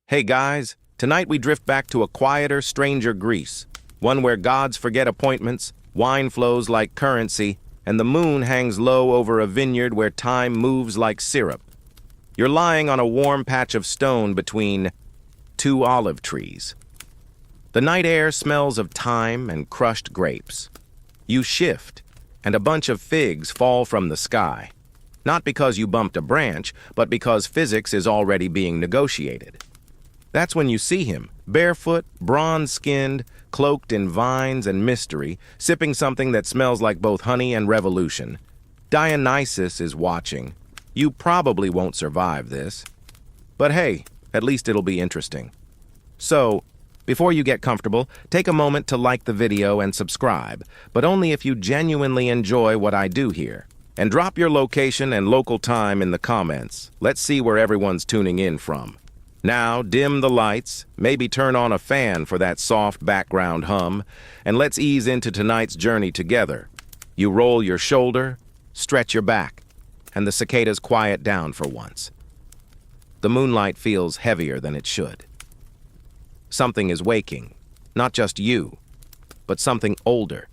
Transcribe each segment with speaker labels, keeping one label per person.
Speaker 1: Hey guys, tonight we drift back to a quieter, stranger Greece, one where gods forget appointments, wine flows like currency, and the moon hangs low over a vineyard where time moves like syrup. You're lying on a warm patch of stone between two olive trees. The night air smells of thyme and crushed grapes. You shift, and a bunch of figs fall from the sky. Not because you bumped a branch, but because physics is already being negotiated. That's when you see him, barefoot, bronze-skinned, cloaked in vines and mystery, sipping something that smells like both honey and revolution. Dionysus is watching. You probably won't survive this. But hey, at least it'll be interesting. So, before you get comfortable, take a moment to like the video and subscribe, but only if you genuinely enjoy what I do here. And drop your location and local time in the comments. Let's see where everyone's tuning in from. Now, dim the lights, maybe turn on a fan for that soft background hum, and let's ease into tonight's journey together. You roll your shoulder, stretch your back, and the cicadas quiet down for once. The moonlight feels heavier than it should. Something is waking, not just you, but something older,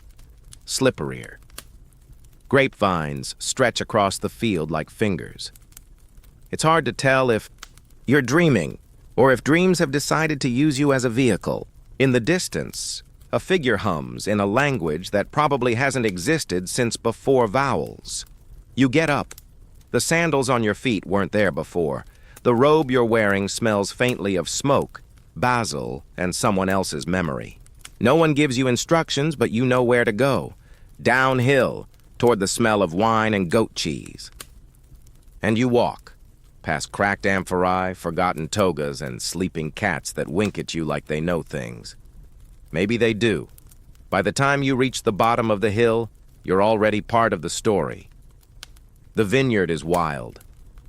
Speaker 1: slipperier. Grapevines stretch across the field like fingers. It's hard to tell if you're dreaming, or if dreams have decided to use you as a vehicle. In the distance, a figure hums in a language that probably hasn't existed since before vowels. You get up. The sandals on your feet weren't there before. The robe you're wearing smells faintly of smoke, basil, and someone else's memory. No one gives you instructions, but you know where to go. Downhill, toward the smell of wine and goat cheese. And you walk, past cracked amphorae, forgotten togas, and sleeping cats that wink at you like they know things. Maybe they do. By the time you reach the bottom of the hill, you're already part of the story. The vineyard is wild,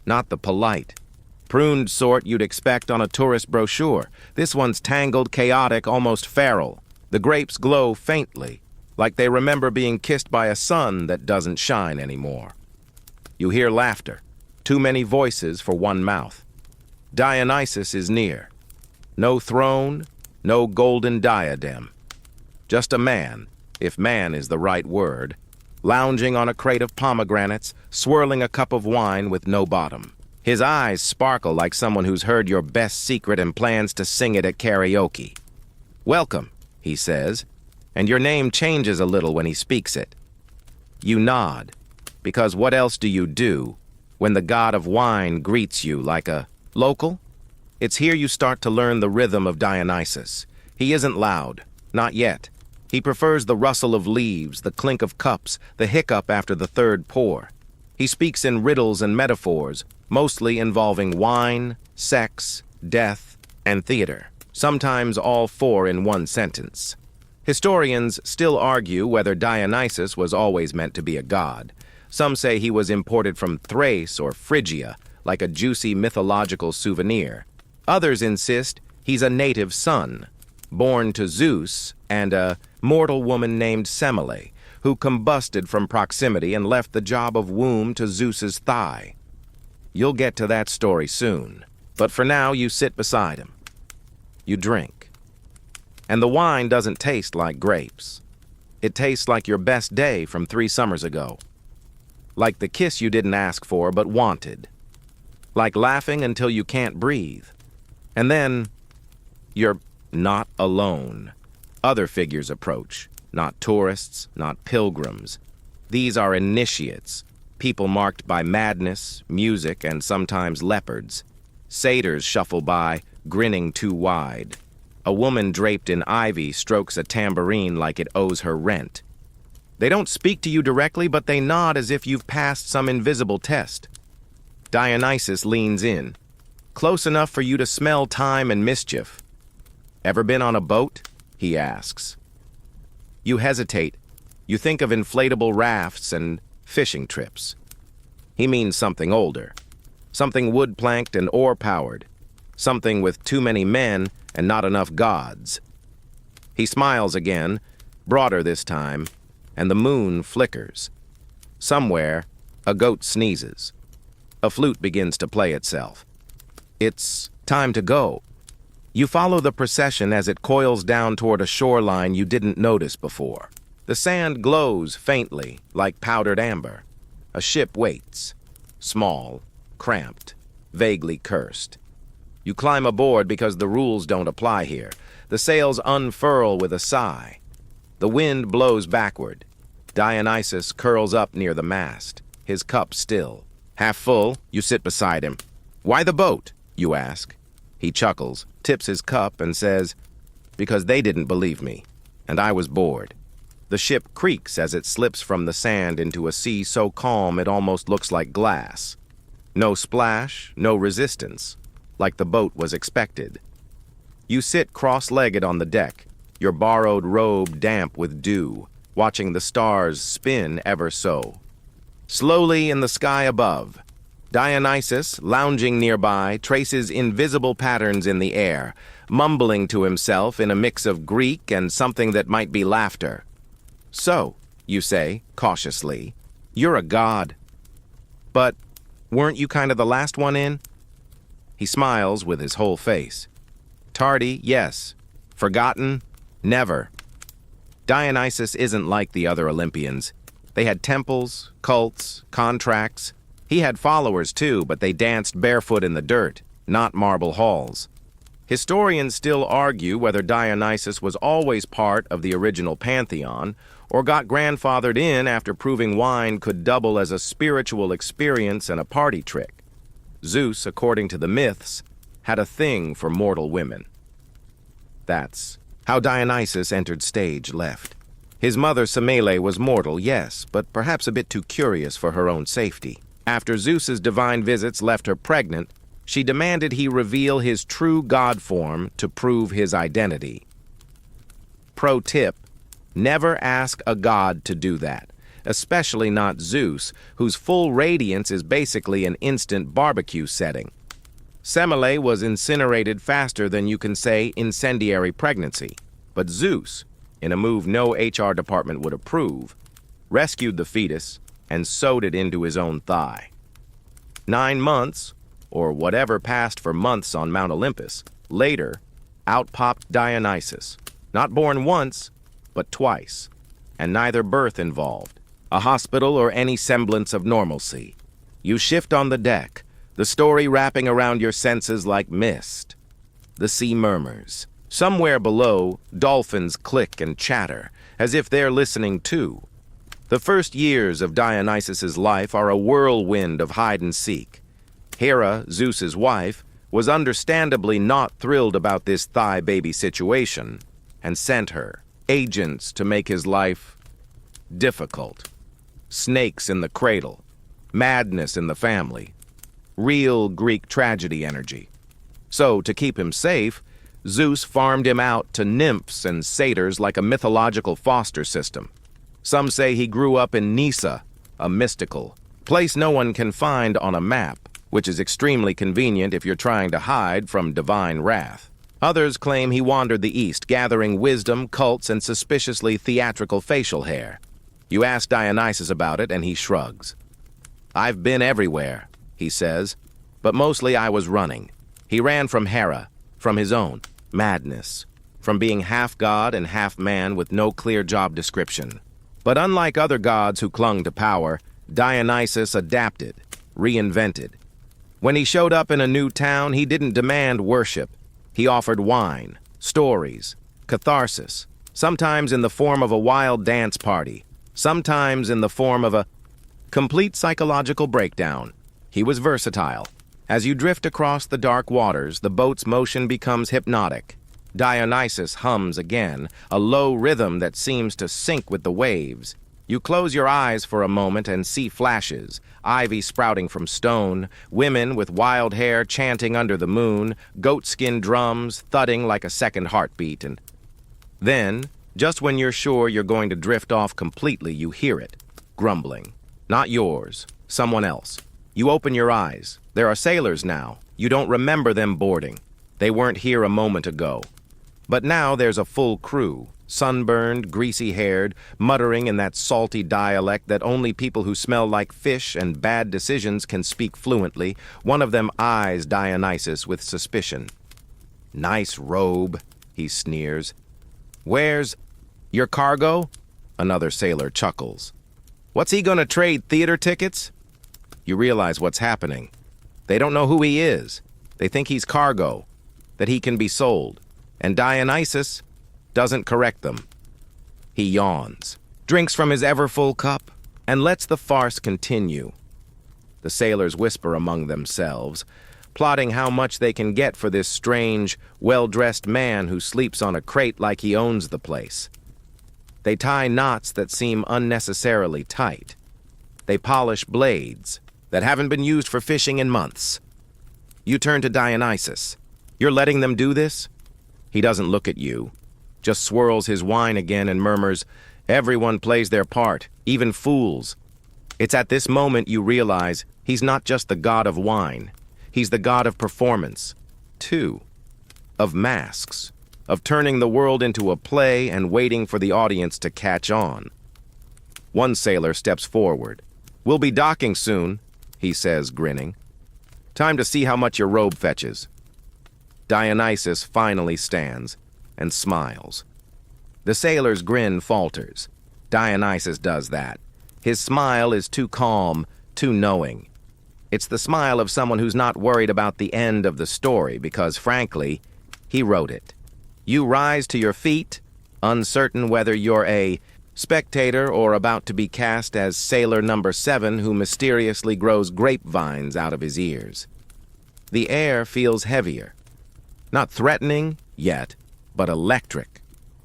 Speaker 1: not the polite, pruned sort you'd expect on a tourist brochure. This one's tangled, chaotic, almost feral. The grapes glow faintly, like they remember being kissed by a sun that doesn't shine anymore. You hear laughter. Too many voices for one mouth. Dionysus is near. No throne, no golden diadem. Just a man, if man is the right word, lounging on a crate of pomegranates, swirling a cup of wine with no bottom. His eyes sparkle like someone who's heard your best secret and plans to sing it at karaoke. "Welcome," he says, and your name changes a little when he speaks it. You nod, because what else do you do when the god of wine greets you like a local? It's here you start to learn the rhythm of Dionysus. He isn't loud, not yet. He prefers the rustle of leaves, the clink of cups, the hiccup after the third pour. He speaks in riddles and metaphors, mostly involving wine, sex, death, and theater, sometimes all four in one sentence. Historians still argue whether Dionysus was always meant to be a god. Some say he was imported from Thrace or Phrygia, like a juicy mythological souvenir. Others insist he's a native son, born to Zeus and a mortal woman named Semele, who combusted from proximity and left the job of womb to Zeus's thigh. You'll get to that story soon, but for now you sit beside him. You drink. And the wine doesn't taste like grapes. It tastes like your best day from 3 summers ago. Like the kiss you didn't ask for but wanted. Like laughing until you can't breathe. And then, you're not alone. Other figures approach. Not tourists, not pilgrims. These are initiates. People marked by madness, music, and sometimes leopards. Satyrs shuffle by, grinning too wide. A woman draped in ivy strokes a tambourine like it owes her rent. They don't speak to you directly, but they nod as if you've passed some invisible test. Dionysus leans in, close enough for you to smell time and mischief. "Ever been on a boat?" he asks. You hesitate. You think of inflatable rafts and fishing trips. He means something older, something wood-planked and oar-powered, something with too many men and not enough gods. He smiles again, broader this time, and the moon flickers. Somewhere, a goat sneezes. A flute begins to play itself. "It's time to go," You follow the procession as it coils down toward a shoreline you didn't notice before. The sand glows faintly, like powdered amber. A ship waits. Small, cramped, vaguely cursed. You climb aboard because the rules don't apply here. The sails unfurl with a sigh. The wind blows backward. Dionysus curls up near the mast, his cup still. Half full, you sit beside him. "Why the boat?" you ask. He chuckles, tips his cup, and says, "Because they didn't believe me, and I was bored." The ship creaks as it slips from the sand into a sea so calm it almost looks like glass. No splash, no resistance, like the boat was expected. You sit cross-legged on the deck, your borrowed robe damp with dew, watching the stars spin ever so. Slowly in the sky above, Dionysus, lounging nearby, traces invisible patterns in the air, mumbling to himself in a mix of Greek and something that might be laughter. "So," you say, cautiously, "you're a god. But weren't you kind of the last one in?" He smiles with his whole face. "Tardy, yes. Forgotten? Never." Dionysus isn't like the other Olympians. They had temples, cults, contracts. He had followers too, but they danced barefoot in the dirt, not marble halls. Historians still argue whether Dionysus was always part of the original pantheon or got grandfathered in after proving wine could double as a spiritual experience and a party trick. Zeus, according to the myths, had a thing for mortal women. That's how Dionysus entered stage left. His mother Semele was mortal, yes, but perhaps a bit too curious for her own safety. After Zeus's divine visits left her pregnant, she demanded he reveal his true god form to prove his identity. Pro tip: never ask a god to do that, especially not Zeus, whose full radiance is basically an instant barbecue setting. Semele was incinerated faster than you can say incendiary pregnancy, but Zeus, in a move no HR department would approve, rescued the fetus and sewed it into his own thigh. 9 months, or whatever passed for months on Mount Olympus, later, out popped Dionysus, not born once, but twice, and neither birth involved, a hospital or any semblance of normalcy. You shift on the deck, the story wrapping around your senses like mist. The sea murmurs. Somewhere below, dolphins click and chatter, as if they're listening too. The first years of Dionysus's life are a whirlwind of hide-and-seek. Hera, Zeus's wife, was understandably not thrilled about this thigh baby situation, and sent her agents to make his life difficult. Snakes in the cradle, madness in the family, real Greek tragedy energy. So, to keep him safe, Zeus farmed him out to nymphs and satyrs like a mythological foster system. Some say he grew up in Nysa, a mystical place no one can find on a map, which is extremely convenient if you're trying to hide from divine wrath. Others claim he wandered the east, gathering wisdom, cults, and suspiciously theatrical facial hair. You ask Dionysus about it, and he shrugs. "I've been everywhere," he says, "but mostly I was running." He ran from Hera, from his own madness, from being half god and half man with no clear job description. But unlike other gods who clung to power, Dionysus adapted, reinvented. When he showed up in a new town, he didn't demand worship. He offered wine, stories, catharsis, sometimes in the form of a wild dance party, sometimes in the form of a complete psychological breakdown. He was versatile. As you drift across the dark waters, the boat's motion becomes hypnotic. Dionysus hums again, a low rhythm that seems to sync with the waves. You close your eyes for a moment and see flashes, ivy sprouting from stone, women with wild hair chanting under the moon, goatskin drums thudding like a second heartbeat, and then, just when you're sure you're going to drift off completely, you hear it, grumbling. Not yours, someone else. You open your eyes. There are sailors now. You don't remember them boarding. They weren't here a moment ago. But now there's a full crew, sunburned, greasy-haired, muttering in that salty dialect that only people who smell like fish and bad decisions can speak fluently. One of them eyes Dionysus with suspicion. Nice robe, he sneers. Where's your cargo? Another sailor chuckles. What's he gonna trade, theater tickets? You realize what's happening. They don't know who he is. They think he's cargo, that he can be sold. And Dionysus doesn't correct them. He yawns, drinks from his ever-full cup, and lets the farce continue. The sailors whisper among themselves, plotting how much they can get for this strange, well-dressed man who sleeps on a crate like he owns the place. They tie knots that seem unnecessarily tight. They polish blades that haven't been used for fishing in months. You turn to Dionysus. You're letting them do this? He doesn't look at you, just swirls his wine again and murmurs, "Everyone plays their part, even fools." It's at this moment you realize he's not just the god of wine. He's the god of performance, too. Of masks, of turning the world into a play and waiting for the audience to catch on. One sailor steps forward. "We'll be docking soon," he says, grinning. "Time to see how much your robe fetches." Dionysus finally stands and smiles. The sailor's grin falters. Dionysus does that. His smile is too calm, too knowing. It's the smile of someone who's not worried about the end of the story because, frankly, he wrote it. You rise to your feet, uncertain whether you're a spectator or about to be cast as sailor number 7 who mysteriously grows grapevines out of his ears. The air feels heavier. Not threatening yet, but electric.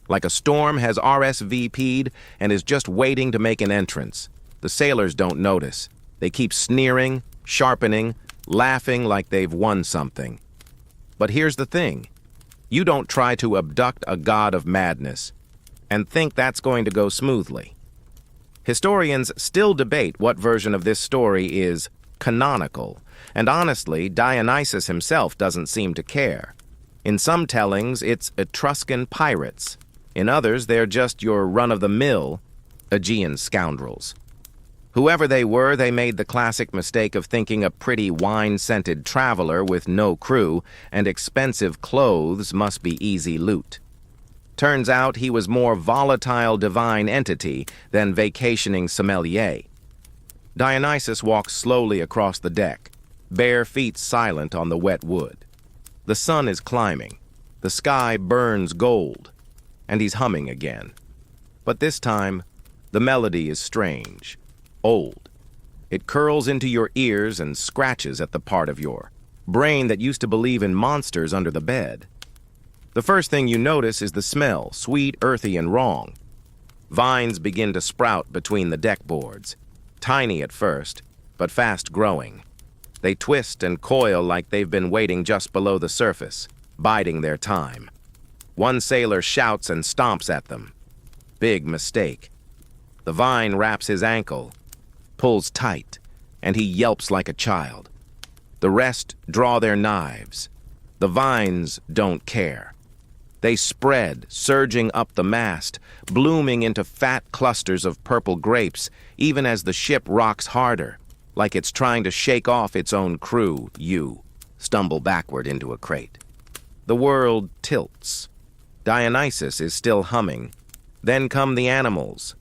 Speaker 1: Like a storm has RSVP'd and is just waiting to make an entrance. The sailors don't notice. They keep sneering, sharpening, laughing like they've won something. But here's the thing. You don't try to abduct a god of madness and think that's going to go smoothly. Historians still debate what version of this story is canonical, and honestly, Dionysus himself doesn't seem to care. In some tellings, it's Etruscan pirates. In others, they're just your run-of-the-mill Aegean scoundrels. Whoever they were, they made the classic mistake of thinking a pretty wine-scented traveler with no crew and expensive clothes must be easy loot. Turns out he was more volatile divine entity than vacationing sommelier. Dionysus walks slowly across the deck, bare feet silent on the wet wood. The sun is climbing, the sky burns gold, and he's humming again. But this time, the melody is strange, old. It curls into your ears and scratches at the part of your brain that used to believe in monsters under the bed. The first thing you notice is the smell, sweet, earthy, and wrong. Vines begin to sprout between the deck boards, tiny at first, but fast growing. They twist and coil like they've been waiting just below the surface, biding their time. One sailor shouts and stomps at them. Big mistake. The vine wraps his ankle, pulls tight, and he yelps like a child. The rest draw their knives. The vines don't care. They spread, surging up the mast, blooming into fat clusters of purple grapes, even as the ship rocks harder, like it's trying to shake off its own crew. You stumble backward into a crate. The world tilts. Dionysus is still humming. Then come the animals.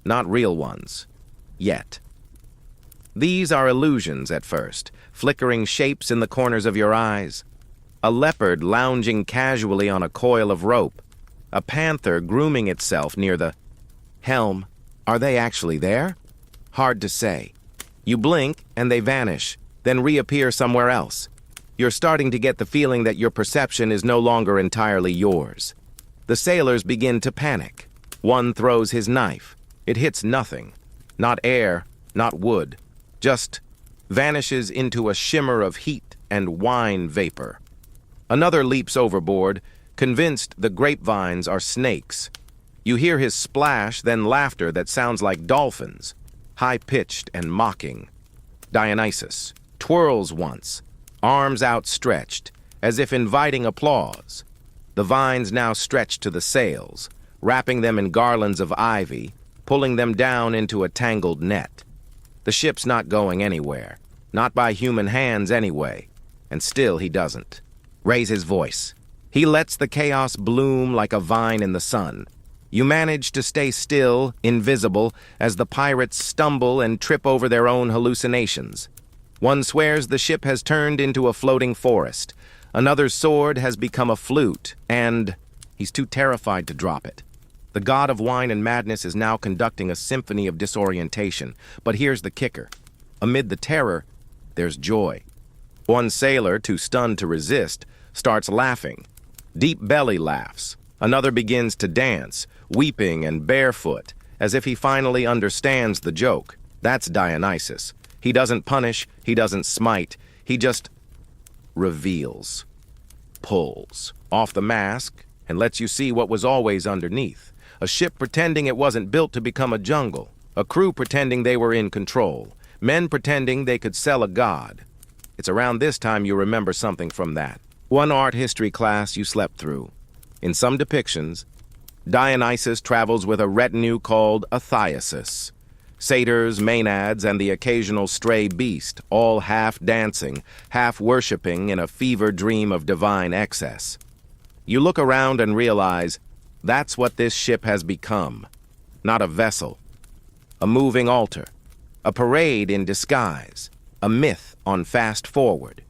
Speaker 1: Not real ones. Yet. These are illusions at first, flickering shapes in the corners of your eyes. A leopard lounging casually on a coil of rope. A panther grooming itself near the helm. Are they actually there? Hard to say. You blink and they vanish, then reappear somewhere else. You're starting to get the feeling that your perception is no longer entirely yours. The sailors begin to panic. One throws his knife. It hits nothing. Not air, not wood. Just vanishes into a shimmer of heat and wine vapor. Another leaps overboard, convinced the grapevines are snakes. You hear his splash, then laughter that sounds like dolphins, high-pitched and mocking. Dionysus twirls once, arms outstretched, as if inviting applause. The vines now stretch to the sails, wrapping them in garlands of ivy, pulling them down into a tangled net. The ship's not going anywhere, not by human hands anyway, and still he doesn't. Raise his voice. He lets the chaos bloom like a vine in the sun. You manage to stay still, invisible, as the pirates stumble and trip over their own hallucinations. One swears the ship has turned into a floating forest. Another's sword has become a flute, and he's too terrified to drop it. The god of wine and madness is now conducting a symphony of disorientation. But here's the kicker. Amid the terror, there's joy. One sailor, too stunned to resist, starts laughing. Deep belly laughs. Another begins to dance, weeping and barefoot, as if he finally understands the joke. That's Dionysus. He doesn't punish, he doesn't smite, he just reveals, pulls off the mask, and lets you see what was always underneath. A ship pretending it wasn't built to become a jungle. A crew pretending they were in control. Men pretending they could sell a god. It's around this time you remember something from that. One art history class you slept through. In some depictions, Dionysus travels with a retinue called a Dionysus. Satyrs, maenads, and the occasional stray beast, all half dancing, half worshipping in a fever dream of divine excess. You look around and realize that's what this ship has become. Not a vessel, a moving altar, a parade in disguise, a myth on fast forward.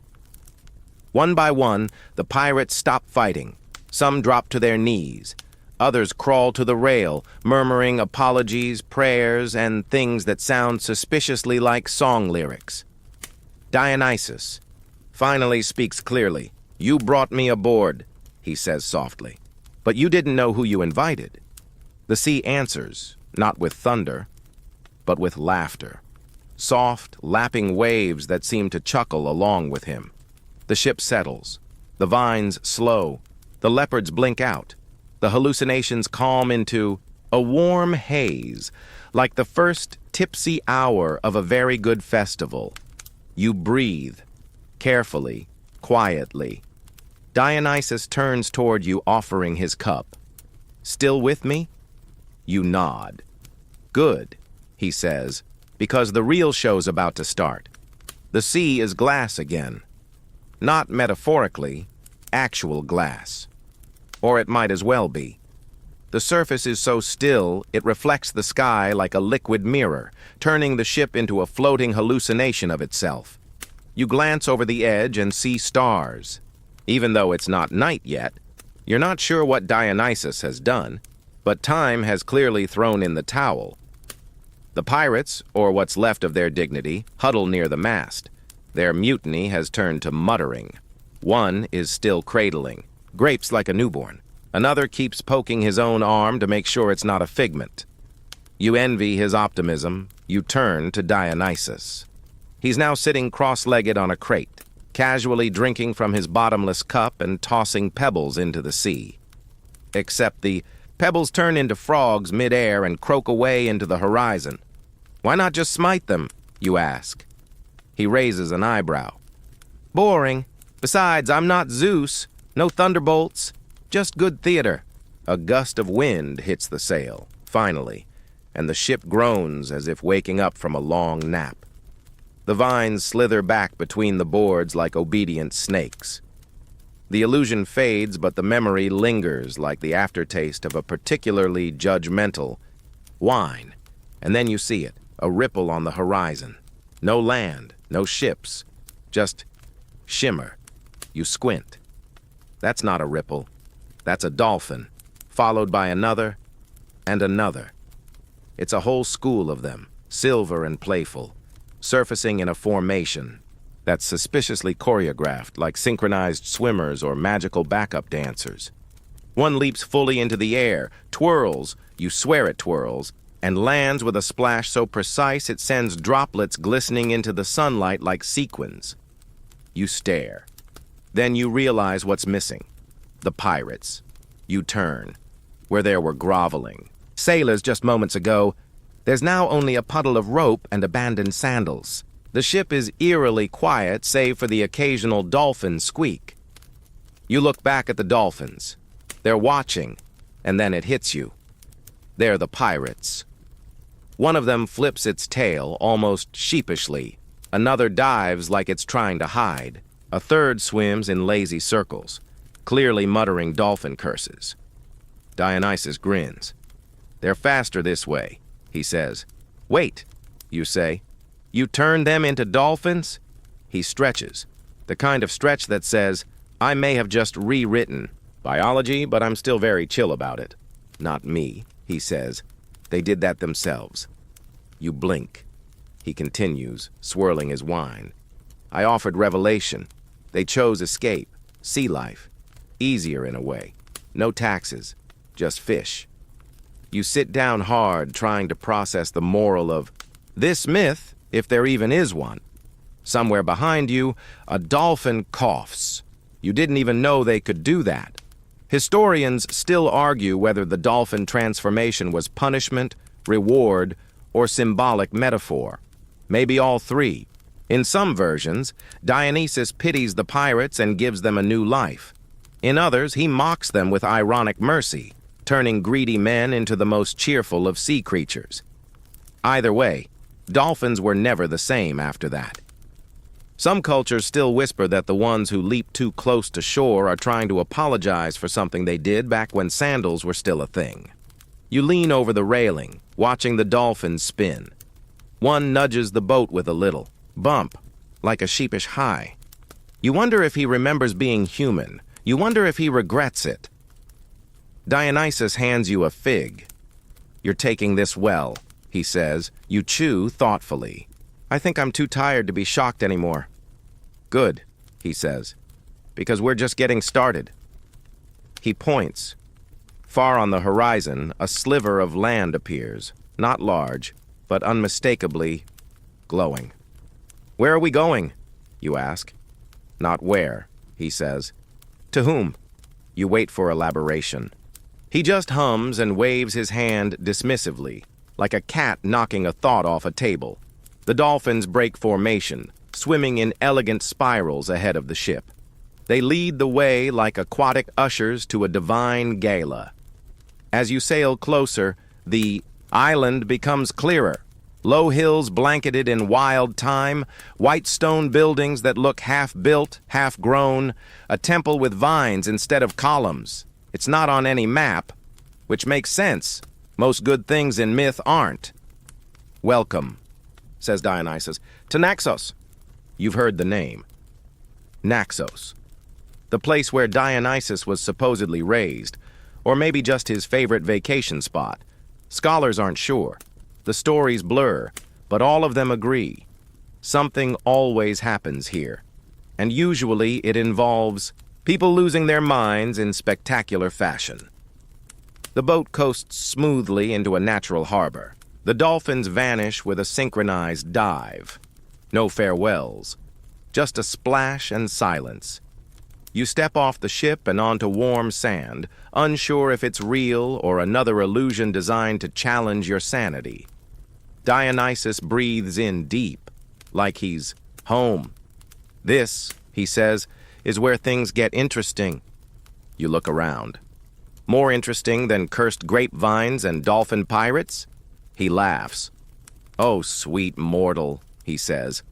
Speaker 1: One by one, the pirates stop fighting. Some drop to their knees. Others crawl to the rail, murmuring apologies, prayers, and things that sound suspiciously like song lyrics. Dionysus finally speaks clearly. "You brought me aboard," he says softly. "But you didn't know who you invited." The sea answers, not with thunder, but with laughter. Soft, lapping waves that seem to chuckle along with him. The ship settles. The vines slow. The leopards blink out. The hallucinations calm into a warm haze, like the first tipsy hour of a very good festival. You breathe, carefully, quietly. Dionysus turns toward you, offering his cup. "Still with me?" You nod. "Good," he says, because the real show's about to start. The sea is glass again. Not metaphorically, actual glass. Or it might as well be. The surface is so still, it reflects the sky like a liquid mirror, turning the ship into a floating hallucination of itself. You glance over the edge and see stars. Even though it's not night yet, you're not sure what Dionysus has done, but time has clearly thrown in the towel. The pirates, or what's left of their dignity, huddle near the mast. Their mutiny has turned to muttering. One is still cradling, grapes like a newborn. Another keeps poking his own arm to make sure it's not a figment. You envy his optimism. You turn to Dionysus. He's now sitting cross-legged on a crate, casually drinking from his bottomless cup and tossing pebbles into the sea. Except the pebbles turn into frogs mid-air and croak away into the horizon. "Why not just smite them?" you ask. He raises an eyebrow. "Boring. Besides, I'm not Zeus. No thunderbolts. Just good theater." A gust of wind hits the sail, finally, and the ship groans as if waking up from a long nap. The vines slither back between the boards like obedient snakes. The illusion fades, but the memory lingers like the aftertaste of a particularly judgmental wine. And then you see it, a ripple on the horizon. No land, no ships, just shimmer. You squint. That's not a ripple. That's a dolphin, followed by another and another. It's a whole school of them, silver and playful, surfacing in a formation that's suspiciously choreographed like synchronized swimmers or magical backup dancers. One leaps fully into the air, twirls, you swear it twirls, and lands with a splash so precise it sends droplets glistening into the sunlight like sequins. You stare. Then you realize what's missing. The pirates. You turn. Where there were groveling sailors just moments ago, there's now only a puddle of rope and abandoned sandals. The ship is eerily quiet, save for the occasional dolphin squeak. You look back at the dolphins. They're watching, and then it hits you. They're the pirates. One of them flips its tail, almost sheepishly. Another dives like it's trying to hide. A third swims in lazy circles. clearly muttering dolphin curses. Dionysus grins. "They're faster this way," he says. "Wait," you say. "You turn them into dolphins?" He stretches, the kind of stretch that says, "I may have just rewritten biology, but I'm still very chill about it." "Not me," he says. "They did that themselves." You blink. He continues, swirling his wine. "I offered revelation. They chose escape, sea life. Easier in a way. No taxes, just fish." You sit down hard, trying to process the moral of this myth, if there even is one. Somewhere behind you, a dolphin coughs. You didn't even know they could do that. Historians still argue whether the dolphin transformation was punishment, reward, or symbolic metaphor. Maybe all three. In some versions, Dionysus pities the pirates and gives them a new life. In others, he mocks them with ironic mercy, turning greedy men into the most cheerful of sea creatures. Either way, dolphins were never the same after that. Some cultures still whisper that the ones who leap too close to shore are trying to apologize for something they did back when sandals were still a thing. You lean over the railing, watching the dolphins spin. One nudges the boat with a little bump, like a sheepish high. You wonder if he remembers being human. You wonder if he regrets it. Dionysus hands you a fig. "You're taking this well," he says. You chew thoughtfully. "I think I'm too tired to be shocked anymore." "Good," he says, "because we're just getting started." He points. Far on the horizon, a sliver of land appears, not large, but unmistakably glowing. "Where are we going?" you ask. "Not where," he says. "To whom?" You wait for elaboration. He just hums and waves his hand dismissively, like a cat knocking a thought off a table. The dolphins break formation, swimming in elegant spirals ahead of the ship. They lead the way like aquatic ushers to a divine gala. As you sail closer, the island becomes clearer. Low hills blanketed in wild thyme, white stone buildings that look half-built, half-grown, a temple with vines instead of columns. It's not on any map, which makes sense. Most good things in myth aren't. "Welcome," says Dionysus, "to Naxos." You've heard the name. Naxos. The place where Dionysus was supposedly raised, or maybe just his favorite vacation spot. Scholars aren't sure. The stories blur, but all of them agree. Something always happens here, and usually it involves people losing their minds in spectacular fashion. The boat coasts smoothly into a natural harbor. The dolphins vanish with a synchronized dive. No farewells, just a splash and silence. You step off the ship and onto warm sand, unsure if it's real or another illusion designed to challenge your sanity. Dionysus breathes in deep, like he's home. "This," he says, "is where things get interesting." You look around. "More interesting than cursed grapevines and dolphin pirates?" He laughs. "Oh, sweet mortal," he says.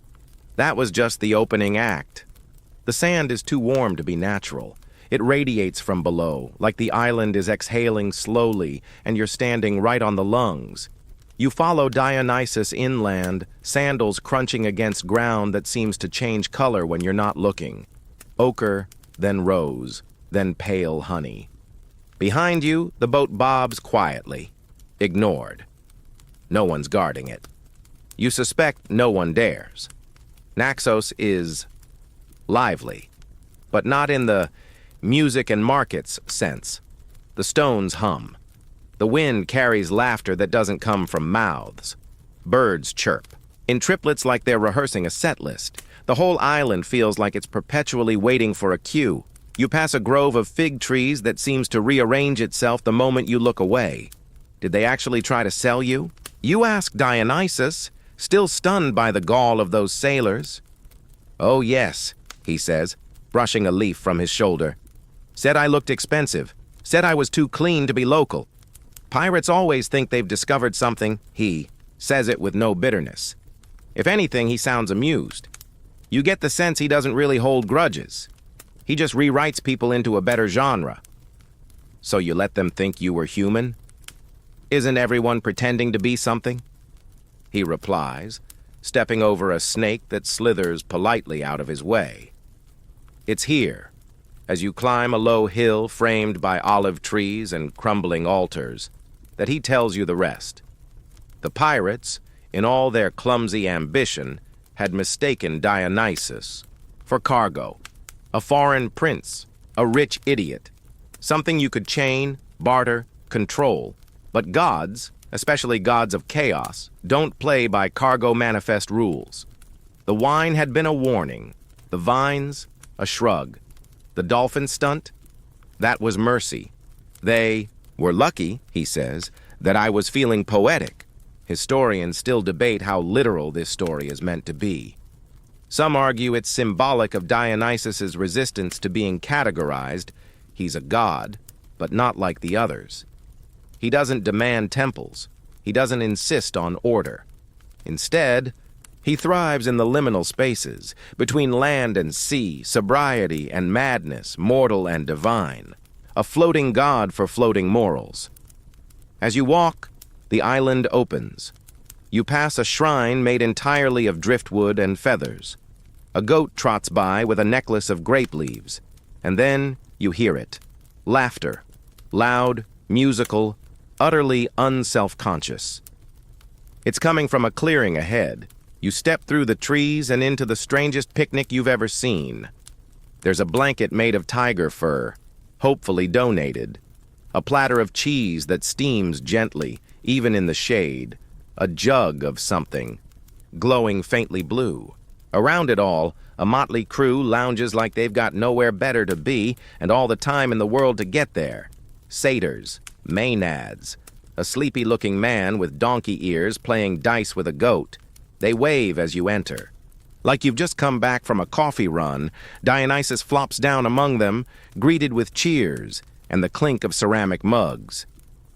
Speaker 1: "That was just the opening act." The sand is too warm to be natural. It radiates from below, like the island is exhaling slowly and you're standing right on the lungs. You follow Dionysus inland, sandals crunching against ground that seems to change color when you're not looking. Ochre, then rose, then pale honey. Behind you, the boat bobs quietly, ignored. No one's guarding it. You suspect no one dares. Naxos is lively, but not in the music and markets sense. The stones hum. The wind carries laughter that doesn't come from mouths. Birds chirp, in triplets like they're rehearsing a set list. The whole island feels like it's perpetually waiting for a cue. You pass a grove of fig trees that seems to rearrange itself the moment you look away. Did they actually try to sell you? You ask Dionysus, still stunned by the gall of those sailors. "Oh yes," he says, brushing a leaf from his shoulder. "Said I looked expensive. Said I was too clean to be local. Pirates always think they've discovered something." He says it with no bitterness. If anything, he sounds amused. You get the sense he doesn't really hold grudges. He just rewrites people into a better genre. So you let them think you were human? Isn't everyone pretending to be something? He replies, stepping over a snake that slithers politely out of his way. It's here, as you climb a low hill framed by olive trees and crumbling altars, that he tells you the rest. The pirates, in all their clumsy ambition, had mistaken Dionysus for cargo, a foreign prince, a rich idiot, something you could chain, barter, control. But gods, especially gods of chaos, don't play by cargo manifest rules. The wine had been a warning, the vines, a shrug. The dolphin stunt, that was mercy. They were lucky, he says, that I was feeling poetic. Historians still debate how literal this story is meant to be. Some argue it's symbolic of Dionysus's resistance to being categorized. He's a god, but not like the others. He doesn't demand temples. He doesn't insist on order. Instead, he thrives in the liminal spaces, between land and sea, sobriety and madness, mortal and divine. A floating god for floating morals. As you walk, the island opens. You pass a shrine made entirely of driftwood and feathers. A goat trots by with a necklace of grape leaves. And then you hear it. Laughter. Loud, musical, utterly unself-conscious. It's coming from a clearing ahead. You step through the trees and into the strangest picnic you've ever seen. There's a blanket made of tiger fur, hopefully donated. A platter of cheese that steams gently, even in the shade. A jug of something, glowing faintly blue. Around it all, a motley crew lounges like they've got nowhere better to be and all the time in the world to get there. Satyrs, maenads, a sleepy-looking man with donkey ears playing dice with a goat. They wave as you enter. Like you've just come back from a coffee run, Dionysus flops down among them, greeted with cheers and the clink of ceramic mugs.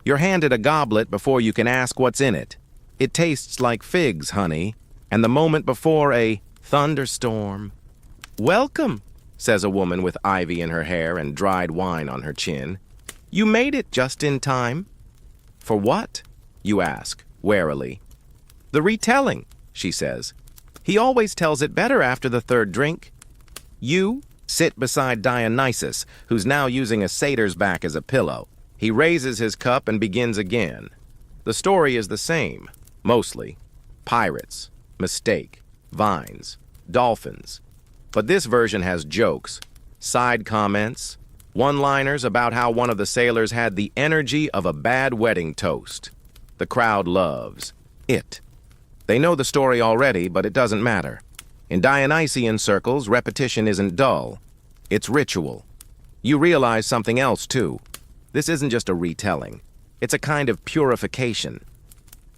Speaker 1: You're handed a goblet before you can ask what's in it. It tastes like figs, honey, and the moment before a thunderstorm. "Welcome," says a woman with ivy in her hair and dried wine on her chin. "You made it just in time." "For what?" you ask, warily. "The retelling," she says. "He always tells it better after the third drink." You sit beside Dionysus, who's now using a satyr's back as a pillow. He raises his cup and begins again. The story is the same, mostly. Pirates, mistake, vines, dolphins. But this version has jokes, side comments, one-liners about how one of the sailors had the energy of a bad wedding toast. The crowd loves it. They know the story already, but it doesn't matter. In Dionysian circles, repetition isn't dull. It's ritual. You realize something else, too. This isn't just a retelling. It's a kind of purification.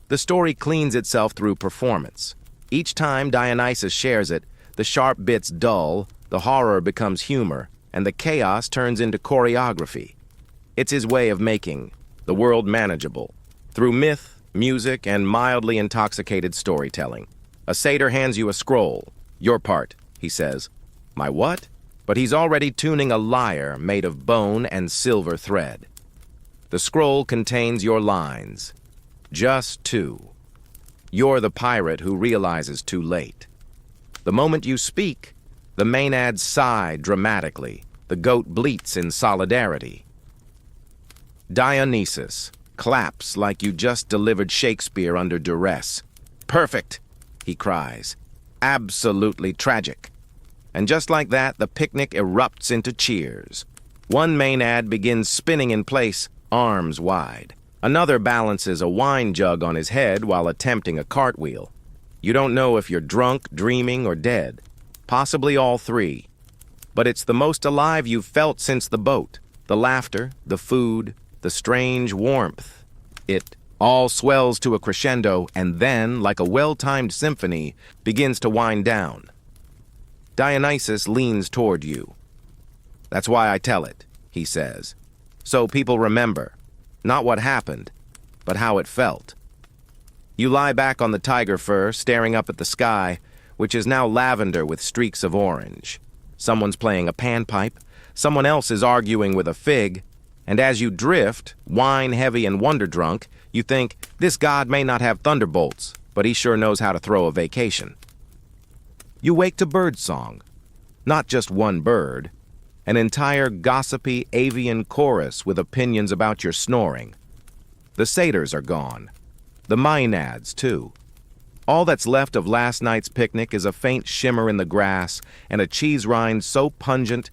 Speaker 1: The story cleans itself through performance. Each time Dionysus shares it, the sharp bits dull, the horror becomes humor, and the chaos turns into choreography. It's his way of making the world manageable, through myth, music, and mildly intoxicated storytelling. A satyr hands you a scroll. "Your part," he says. "My what?" But he's already tuning a lyre made of bone and silver thread. The scroll contains your lines. Just two. You're the pirate who realizes too late. The moment you speak, the maenads sigh dramatically. The goat bleats in solidarity. Dionysus claps like you just delivered Shakespeare under duress. "Perfect," he cries. "Absolutely tragic." And just like that, the picnic erupts into cheers. One maenad begins spinning in place, arms wide. Another balances a wine jug on his head while attempting a cartwheel. You don't know if you're drunk, dreaming, or dead. Possibly all three. But it's the most alive you've felt since the boat. The laughter, the food, the strange warmth. It all swells to a crescendo and then, like a well-timed symphony, begins to wind down. Dionysus leans toward you. "That's why I tell it," he says. "So people remember, not what happened, but how it felt." You lie back on the tiger fur, staring up at the sky, which is now lavender with streaks of orange. Someone's playing a panpipe, Someone else is arguing with a fig, and as you drift, wine-heavy and wonder-drunk, you think, this god may not have thunderbolts, but he sure knows how to throw a vacation. You wake to birdsong. Not just one bird, an entire gossipy avian chorus with opinions about your snoring. The satyrs are gone. The maenads, too. All that's left of last night's picnic is a faint shimmer in the grass and a cheese rind so pungent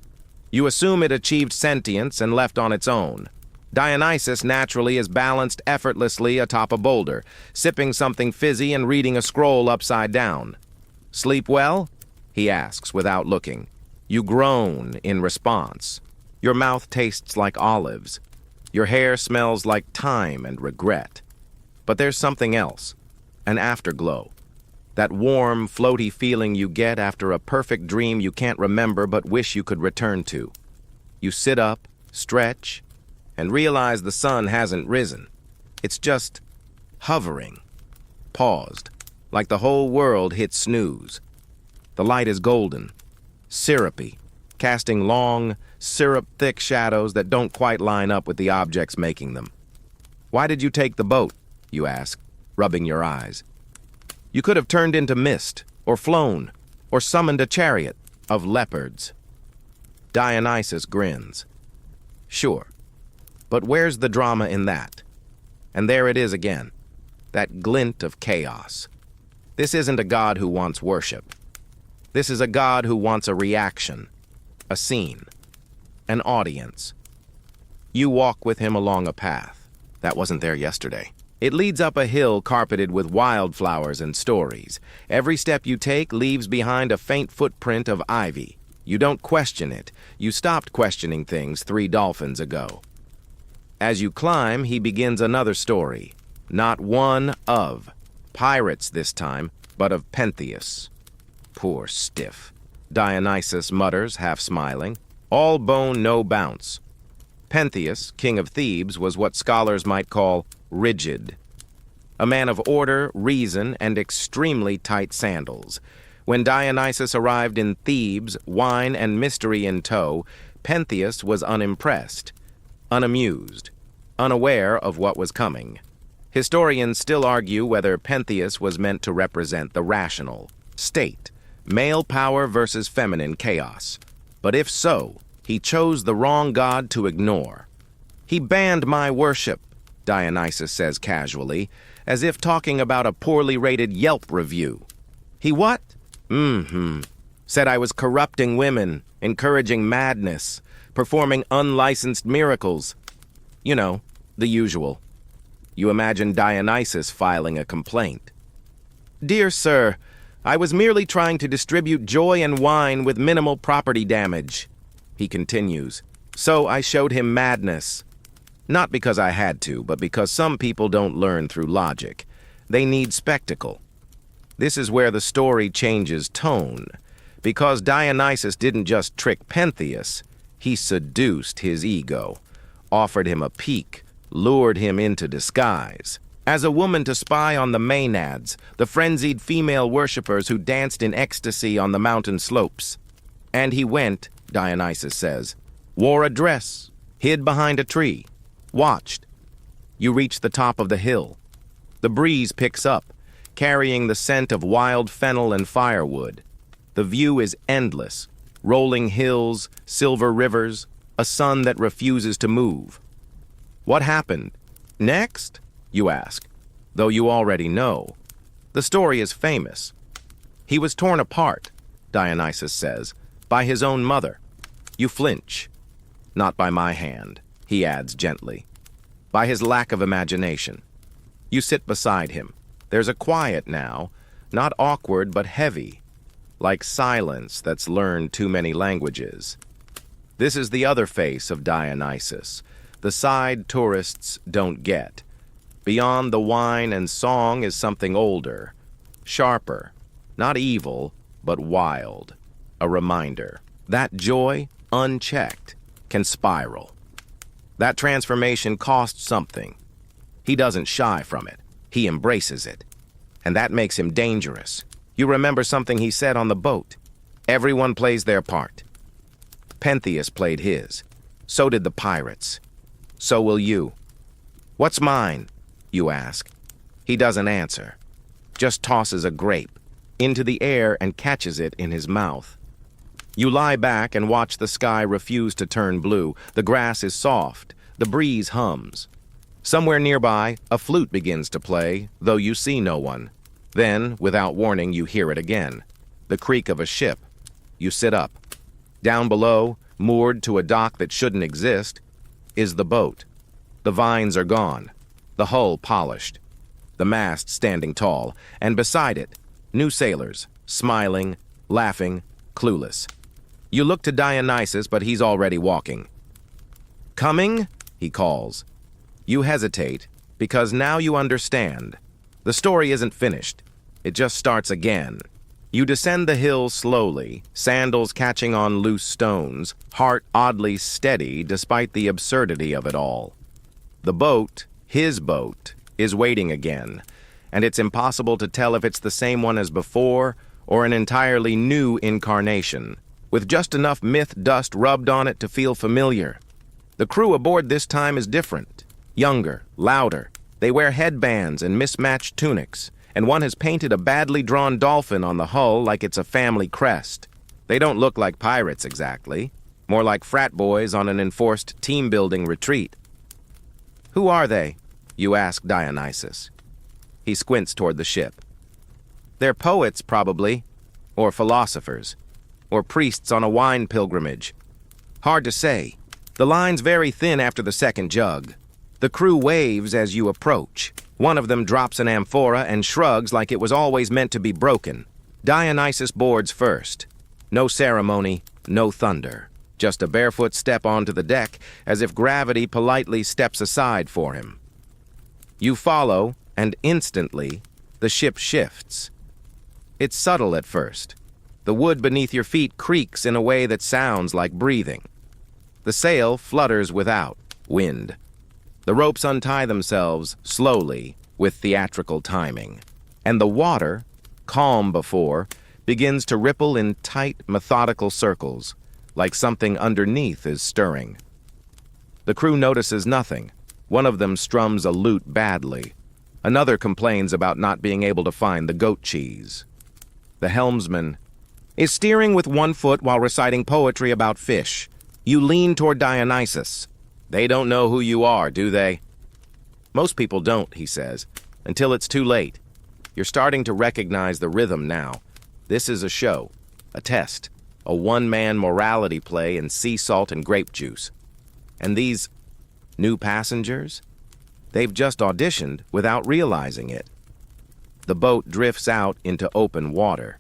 Speaker 1: you assume it achieved sentience and left on its own. Dionysus naturally is balanced effortlessly atop a boulder, sipping something fizzy and reading a scroll upside down. Sleep well? He asks without looking. You groan in response. Your mouth tastes like olives. Your hair smells like time and regret. But there's something else, an afterglow. That warm, floaty feeling you get after a perfect dream you can't remember but wish you could return to. You sit up, stretch, and realize the sun hasn't risen. It's just hovering, paused, like the whole world hit snooze. The light is golden, syrupy, casting long, syrup-thick shadows that don't quite line up with the objects making them. Why did you take the boat? You ask, rubbing your eyes. You could have turned into mist, or flown, or summoned a chariot of leopards. Dionysus grins. Sure, but where's the drama in that? And there it is again, that glint of chaos. This isn't a god who wants worship. This is a god who wants a reaction, a scene, an audience. You walk with him along a path. That wasn't there yesterday. It leads up a hill carpeted with wildflowers and stories. Every step you take leaves behind a faint footprint of ivy. You don't question it. You stopped questioning things 3 dolphins ago. As you climb, he begins another story. Not one of pirates this time, but of Pentheus. Poor stiff, Dionysus mutters, half smiling. All bone, no bounce. Pentheus, king of Thebes, was what scholars might call rigid. A man of order, reason, and extremely tight sandals. When Dionysus arrived in Thebes, wine and mystery in tow, Pentheus was unimpressed, unamused, unaware of what was coming. Historians still argue whether Pentheus was meant to represent the rational state, male power versus feminine chaos. But if so, he chose the wrong god to ignore. He banned my worship, Dionysus says casually, as if talking about a poorly rated Yelp review. He what? Said I was corrupting women, encouraging madness, performing unlicensed miracles. You know, the usual. You imagine Dionysus filing a complaint. Dear sir, I was merely trying to distribute joy and wine with minimal property damage. He continues. So I showed him madness. Not because I had to, but because some people don't learn through logic. They need spectacle. This is where the story changes tone. Because Dionysus didn't just trick Pentheus, he seduced his ego, offered him a peek, lured him into disguise. As a woman to spy on the maenads, the frenzied female worshippers who danced in ecstasy on the mountain slopes. And he went, Dionysus says, wore a dress, hid behind a tree, watched. You reach the top of the hill. The breeze picks up, carrying the scent of wild fennel and firewood. The view is endless, rolling hills, silver rivers, a sun that refuses to move. What happened? Next? You ask, though you already know. The story is famous. He was torn apart, Dionysus says, by his own mother. You flinch. Not by my hand, he adds gently. By his lack of imagination. You sit beside him. There's a quiet now, not awkward but heavy, like silence that's learned too many languages. This is the other face of Dionysus, the side tourists don't get. Beyond the wine and song is something older, sharper, not evil, but wild. A reminder. That joy, unchecked, can spiral. That transformation costs something. He doesn't shy from it. He embraces it. And that makes him dangerous. You remember something he said on the boat. Everyone plays their part. Pentheus played his. So did the pirates. So will you. What's mine? You ask. He doesn't answer. Just tosses a grape into the air and catches it in his mouth. You lie back and watch the sky refuse to turn blue. The grass is soft. The breeze hums. Somewhere nearby, a flute begins to play, though you see no one. Then, without warning, you hear it again. The creak of a ship. You sit up. Down below, moored to a dock that shouldn't exist, is the boat. The vines are gone. The hull polished. The mast standing tall, and beside it, new sailors, smiling, laughing, clueless. You look to Dionysus, but he's already walking. Coming? He calls. You hesitate, because now you understand. The story isn't finished. It just starts again. You descend the hill slowly, sandals catching on loose stones, heart oddly steady despite the absurdity of it all. The boat, his boat, is waiting again, and it's impossible to tell if it's the same one as before or an entirely new incarnation, with just enough myth dust rubbed on it to feel familiar. The crew aboard this time is different, younger, louder. They wear headbands and mismatched tunics, and one has painted a badly drawn dolphin on the hull like it's a family crest. They don't look like pirates exactly, more like frat boys on an enforced team-building retreat. Who are they? You ask Dionysus. He squints toward the ship. They're poets, probably, or philosophers, or priests on a wine pilgrimage. Hard to say. The line's very thin after the second jug. The crew waves as you approach. One of them drops an amphora and shrugs like it was always meant to be broken. Dionysus boards first. No ceremony, no thunder. Just a barefoot step onto the deck, as if gravity politely steps aside for him. You follow, and instantly, the ship shifts. It's subtle at first. The wood beneath your feet creaks in a way that sounds like breathing. The sail flutters without wind. The ropes untie themselves slowly with theatrical timing, and the water, calm before, begins to ripple in tight, methodical circles, like something underneath is stirring. The crew notices nothing. One of them strums a lute badly. Another complains about not being able to find the goat cheese. The helmsman is steering with one foot while reciting poetry about fish. You lean toward Dionysus. They don't know who you are, do they? Most people don't, he says, until it's too late. You're starting to recognize the rhythm now. This is a show, a test, a one-man morality play in sea salt and grape juice. And these new passengers? They've just auditioned without realizing it. The boat drifts out into open water.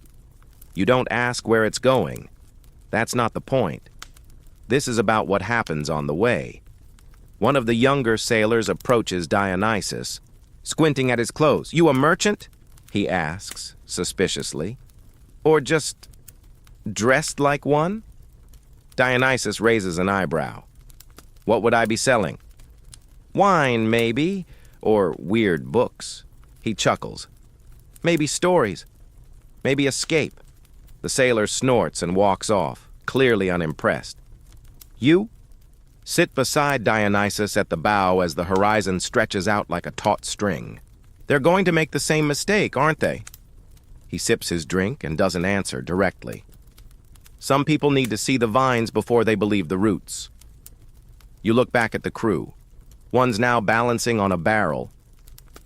Speaker 1: You don't ask where it's going. That's not the point. This is about what happens on the way. One of the younger sailors approaches Dionysus, squinting at his clothes. You a merchant? He asks, suspiciously. Or just dressed like one? Dionysus raises an eyebrow. What would I be selling? Wine, maybe, or weird books. He chuckles. Maybe stories. Maybe escape. The sailor snorts and walks off, clearly unimpressed. You? Sit beside Dionysus at the bow as the horizon stretches out like a taut string. They're going to make the same mistake, aren't they? He sips his drink and doesn't answer directly. Some people need to see the vines before they believe the roots. You look back at the crew. One's now balancing on a barrel,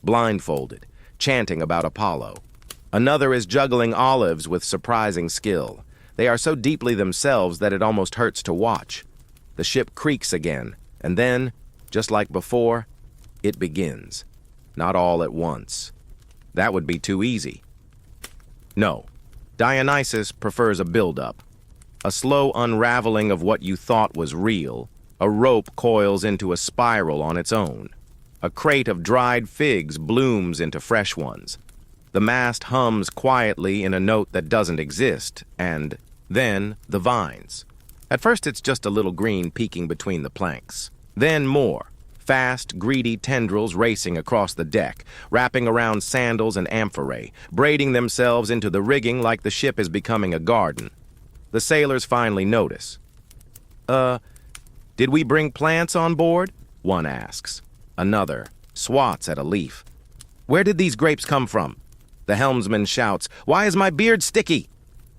Speaker 1: blindfolded, chanting about Apollo. Another is juggling olives with surprising skill. They are so deeply themselves that it almost hurts to watch. The ship creaks again, and then, just like before, it begins. Not all at once. That would be too easy. No, Dionysus prefers a build-up. A slow unraveling of what you thought was real. A rope coils into a spiral on its own. A crate of dried figs blooms into fresh ones. The mast hums quietly in a note that doesn't exist, and then the vines. At first it's just a little green peeking between the planks. Then more. Fast, greedy tendrils racing across the deck, wrapping around sandals and amphorae, braiding themselves into the rigging like the ship is becoming a garden. The sailors finally notice. Did we bring plants on board? One asks. Another swats at a leaf. Where did these grapes come from? The helmsman shouts, "Why is my beard sticky?"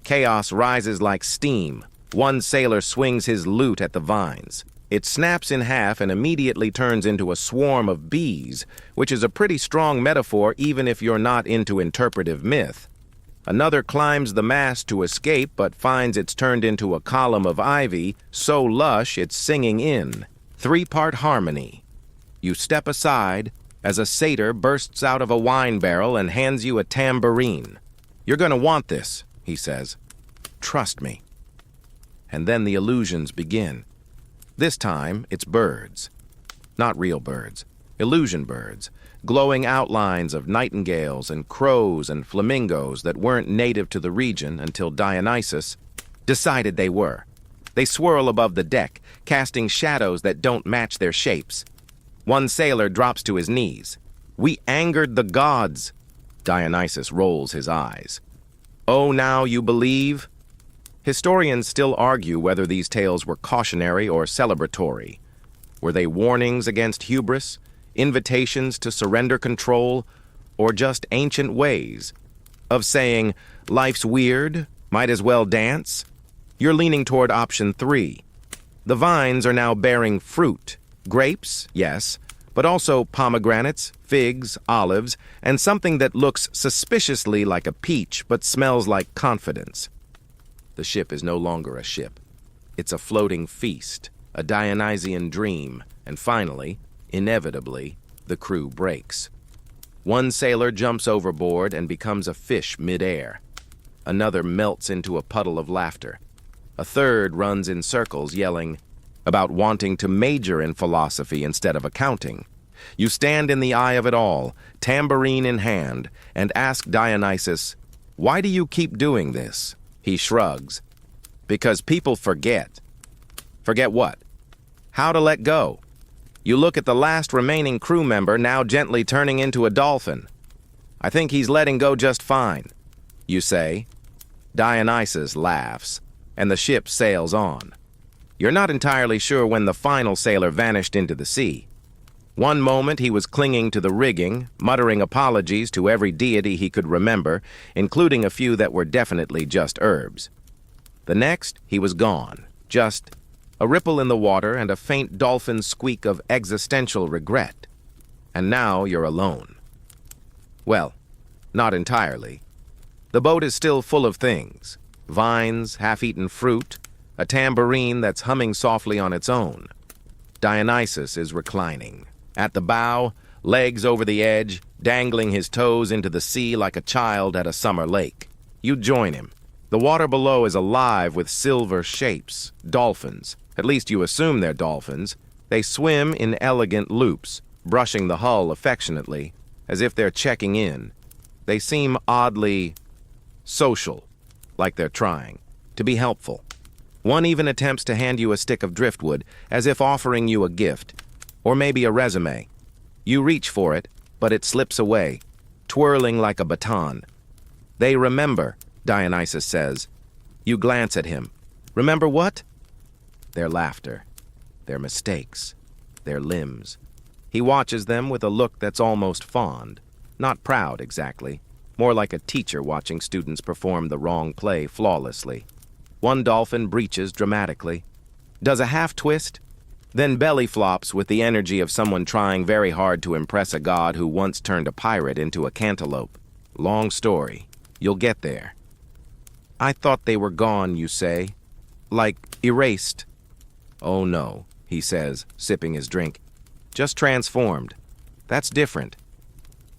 Speaker 1: Chaos rises like steam. One sailor swings his lute at the vines. It snaps in half and immediately turns into a swarm of bees, which is a pretty strong metaphor even if you're not into interpretive myth. Another climbs the mast to escape but finds it's turned into a column of ivy, so lush it's singing in. Three-part harmony. You step aside as a satyr bursts out of a wine barrel and hands you a tambourine. "You're going to want this," he says. "Trust me." And then the illusions begin. This time, it's birds. Not real birds. Illusion birds. Glowing outlines of nightingales and crows and flamingos that weren't native to the region until Dionysus decided they were. They swirl above the deck, casting shadows that don't match their shapes. One sailor drops to his knees. "We angered the gods." Dionysus rolls his eyes. "Oh, now you believe?" Historians still argue whether these tales were cautionary or celebratory. Were they warnings against hubris, invitations to surrender control, or just ancient ways of saying, life's weird, might as well dance? You're leaning toward option 3. The vines are now bearing fruit. Grapes, yes, but also pomegranates, figs, olives, and something that looks suspiciously like a peach but smells like confidence. The ship is no longer a ship. It's a floating feast, a Dionysian dream, and finally, inevitably, the crew breaks. One sailor jumps overboard and becomes a fish mid-air. Another melts into a puddle of laughter. A third runs in circles yelling about wanting to major in philosophy instead of accounting. You stand in the eye of it all, tambourine in hand, and ask Dionysus, "Why do you keep doing this?" He shrugs. "Because people forget." Forget what? How to let go. You look at the last remaining crew member now gently turning into a dolphin. "I think he's letting go just fine," you say. Dionysus laughs, and the ship sails on. You're not entirely sure when the final sailor vanished into the sea. One moment he was clinging to the rigging, muttering apologies to every deity he could remember, including a few that were definitely just herbs. The next, he was gone, just a ripple in the water and a faint dolphin squeak of existential regret. And now you're alone. Well, not entirely. The boat is still full of things. Vines, half-eaten fruit, a tambourine that's humming softly on its own. Dionysus is reclining. At the bow, legs over the edge, dangling his toes into the sea like a child at a summer lake. You join him. The water below is alive with silver shapes, dolphins. At least you assume they're dolphins. They swim in elegant loops, brushing the hull affectionately, as if they're checking in. They seem oddly social, like they're trying to be helpful. One even attempts to hand you a stick of driftwood, as if offering you a gift, or maybe a resume. You reach for it, but it slips away, twirling like a baton. "They remember," Dionysus says. You glance at him. "Remember what?" Their laughter, their mistakes, their limbs. He watches them with a look that's almost fond, not proud exactly, more like a teacher watching students perform the wrong play flawlessly. One dolphin breaches dramatically, does a half-twist, then belly flops with the energy of someone trying very hard to impress a god who once turned a pirate into a cantaloupe. Long story. You'll get there. "I thought they were gone," you say. "Like erased." "Oh no," he says, sipping his drink. "Just transformed. That's different."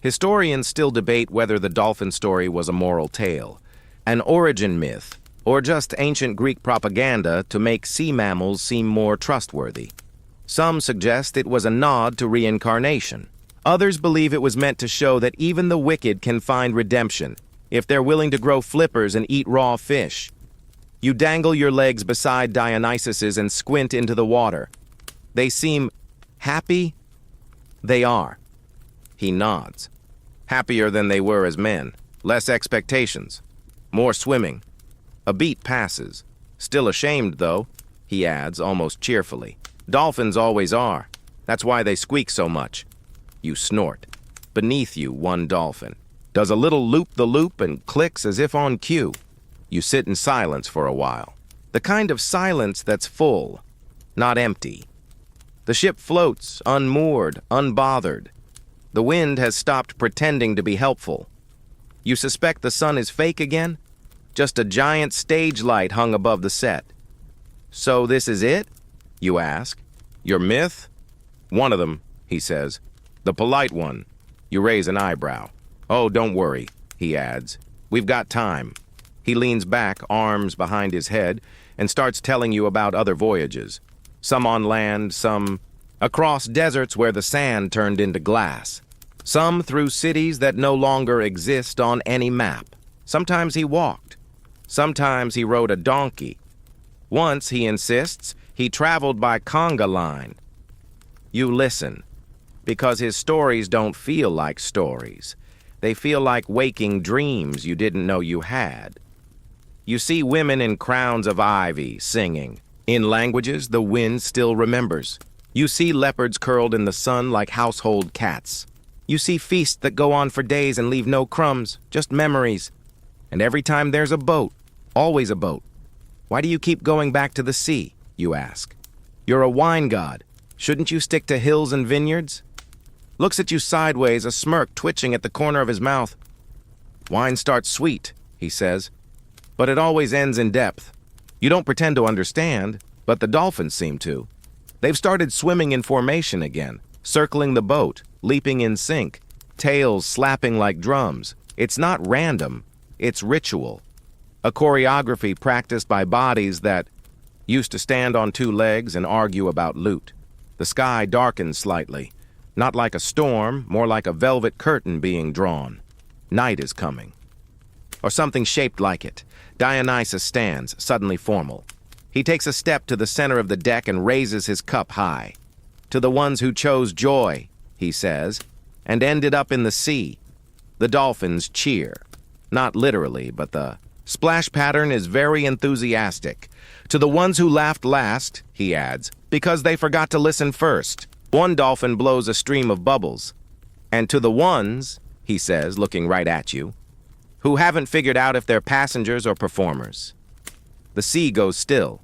Speaker 1: Historians still debate whether the dolphin story was a moral tale, an origin myth, or just ancient Greek propaganda to make sea mammals seem more trustworthy. Some suggest it was a nod to reincarnation. Others believe it was meant to show that even the wicked can find redemption if they're willing to grow flippers and eat raw fish. You dangle your legs beside Dionysus's and squint into the water. They seem happy? They are. He nods. Happier than they were as men. Less expectations. More swimming. A beat passes. Still ashamed, though. he adds, almost cheerfully. Dolphins always are. That's why they squeak so much. You snort. Beneath you, one dolphin does a little loop-the-loop and clicks as if on cue. You sit in silence for a while. The kind of silence that's full, not empty. The ship floats, unmoored, unbothered. The wind has stopped pretending to be helpful. You suspect the sun is fake again? Just a giant stage light hung above the set. So this is it? You ask. Your myth? One of them, he says. The polite one. You raise an eyebrow. Oh, don't worry, he adds. We've got time. He leans back, arms behind his head, and starts telling you about other voyages. Some on land, some across deserts where the sand turned into glass. Some through cities that no longer exist on any map. Sometimes he walked. Sometimes he rode a donkey. Once, he insists, he traveled by conga line. You listen, because his stories don't feel like stories. They feel like waking dreams you didn't know you had. You see women in crowns of ivy singing, in languages the wind still remembers. You see leopards curled in the sun like household cats. You see feasts that go on for days and leave no crumbs, just memories. And every time there's a boat, always a boat. Why do you keep going back to the sea, you ask? You're a wine god. Shouldn't you stick to hills and vineyards? Looks at you sideways, a smirk twitching at the corner of his mouth. Wine starts sweet, he says, but it always ends in depth. You don't pretend to understand, but the dolphins seem to. They've started swimming in formation again, circling the boat, leaping in sync, tails slapping like drums. It's not random, it's ritual. A choreography practiced by bodies that used to stand on two legs and argue about loot. The sky darkens slightly. Not like a storm, more like a velvet curtain being drawn. Night is coming. Or something shaped like it. Dionysus stands, suddenly formal. He takes a step to the center of the deck and raises his cup high. To the ones who chose joy, he says, and ended up in the sea. The dolphins cheer. Not literally, but the splash pattern is very enthusiastic. To the ones who laughed last, he adds, because they forgot to listen first. One dolphin blows a stream of bubbles. And to the ones, he says, looking right at you, who haven't figured out if they're passengers or performers. The sea goes still.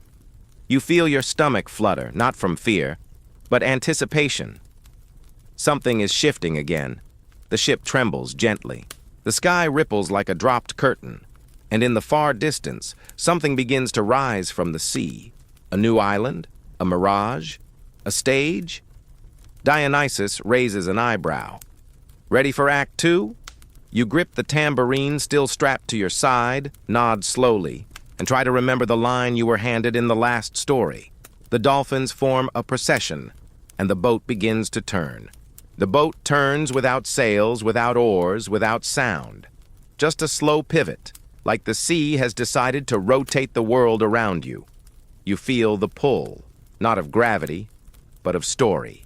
Speaker 1: You feel your stomach flutter, not from fear, but anticipation. Something is shifting again. The ship trembles gently. The sky ripples like a dropped curtain. And in the far distance, something begins to rise from the sea. A new island? A mirage? A stage? Dionysus raises an eyebrow. Ready for Act 2? You grip the tambourine still strapped to your side, nod slowly, and try to remember the line you were handed in the last story. The dolphins form a procession, and the boat begins to turn. The boat turns without sails, without oars, without sound. Just a slow pivot, like the sea has decided to rotate the world around you. You feel the pull, not of gravity, but of story.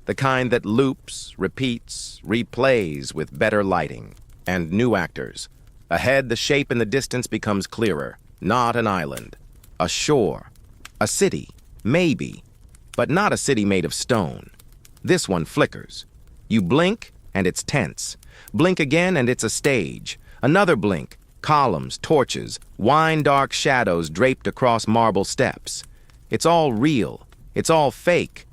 Speaker 1: The kind that loops, repeats, replays with better lighting. And new actors. Ahead, the shape in the distance becomes clearer. Not an island. A shore. A city. Maybe. But not a city made of stone. This one flickers. You blink, and it's tense. Blink again, and it's a stage. Another blink. Columns, torches, wine-dark shadows draped across marble steps. It's all real. It's all fake.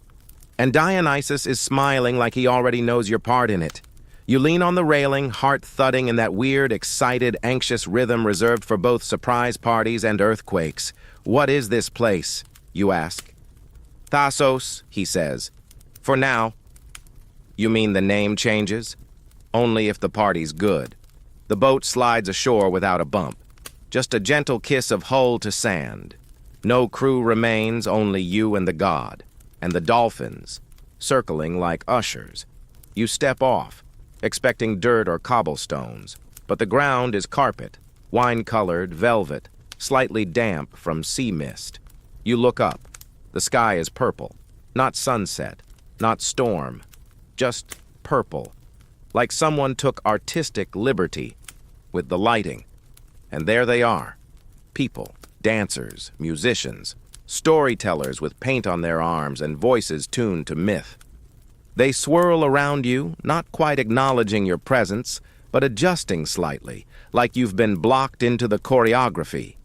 Speaker 1: And Dionysus is smiling like he already knows your part in it. You lean on the railing, heart thudding in that weird, excited, anxious rhythm reserved for both surprise parties and earthquakes. What is this place? You ask. Thasos, he says. For now. You mean the name changes? Only if the party's good. The boat slides ashore without a bump. Just a gentle kiss of hull to sand. No crew remains, only you and the god. And the dolphins, circling like ushers. You step off, expecting dirt or cobblestones, but the ground is carpet, wine-colored velvet, slightly damp from sea mist. You look up. The sky is purple, not sunset, not storm, just purple, like someone took artistic liberty with the lighting. And there they are, people, dancers, musicians, storytellers with paint on their arms and voices tuned to myth. They swirl around you, not quite acknowledging your presence, but adjusting slightly, like you've been blocked into the choreography.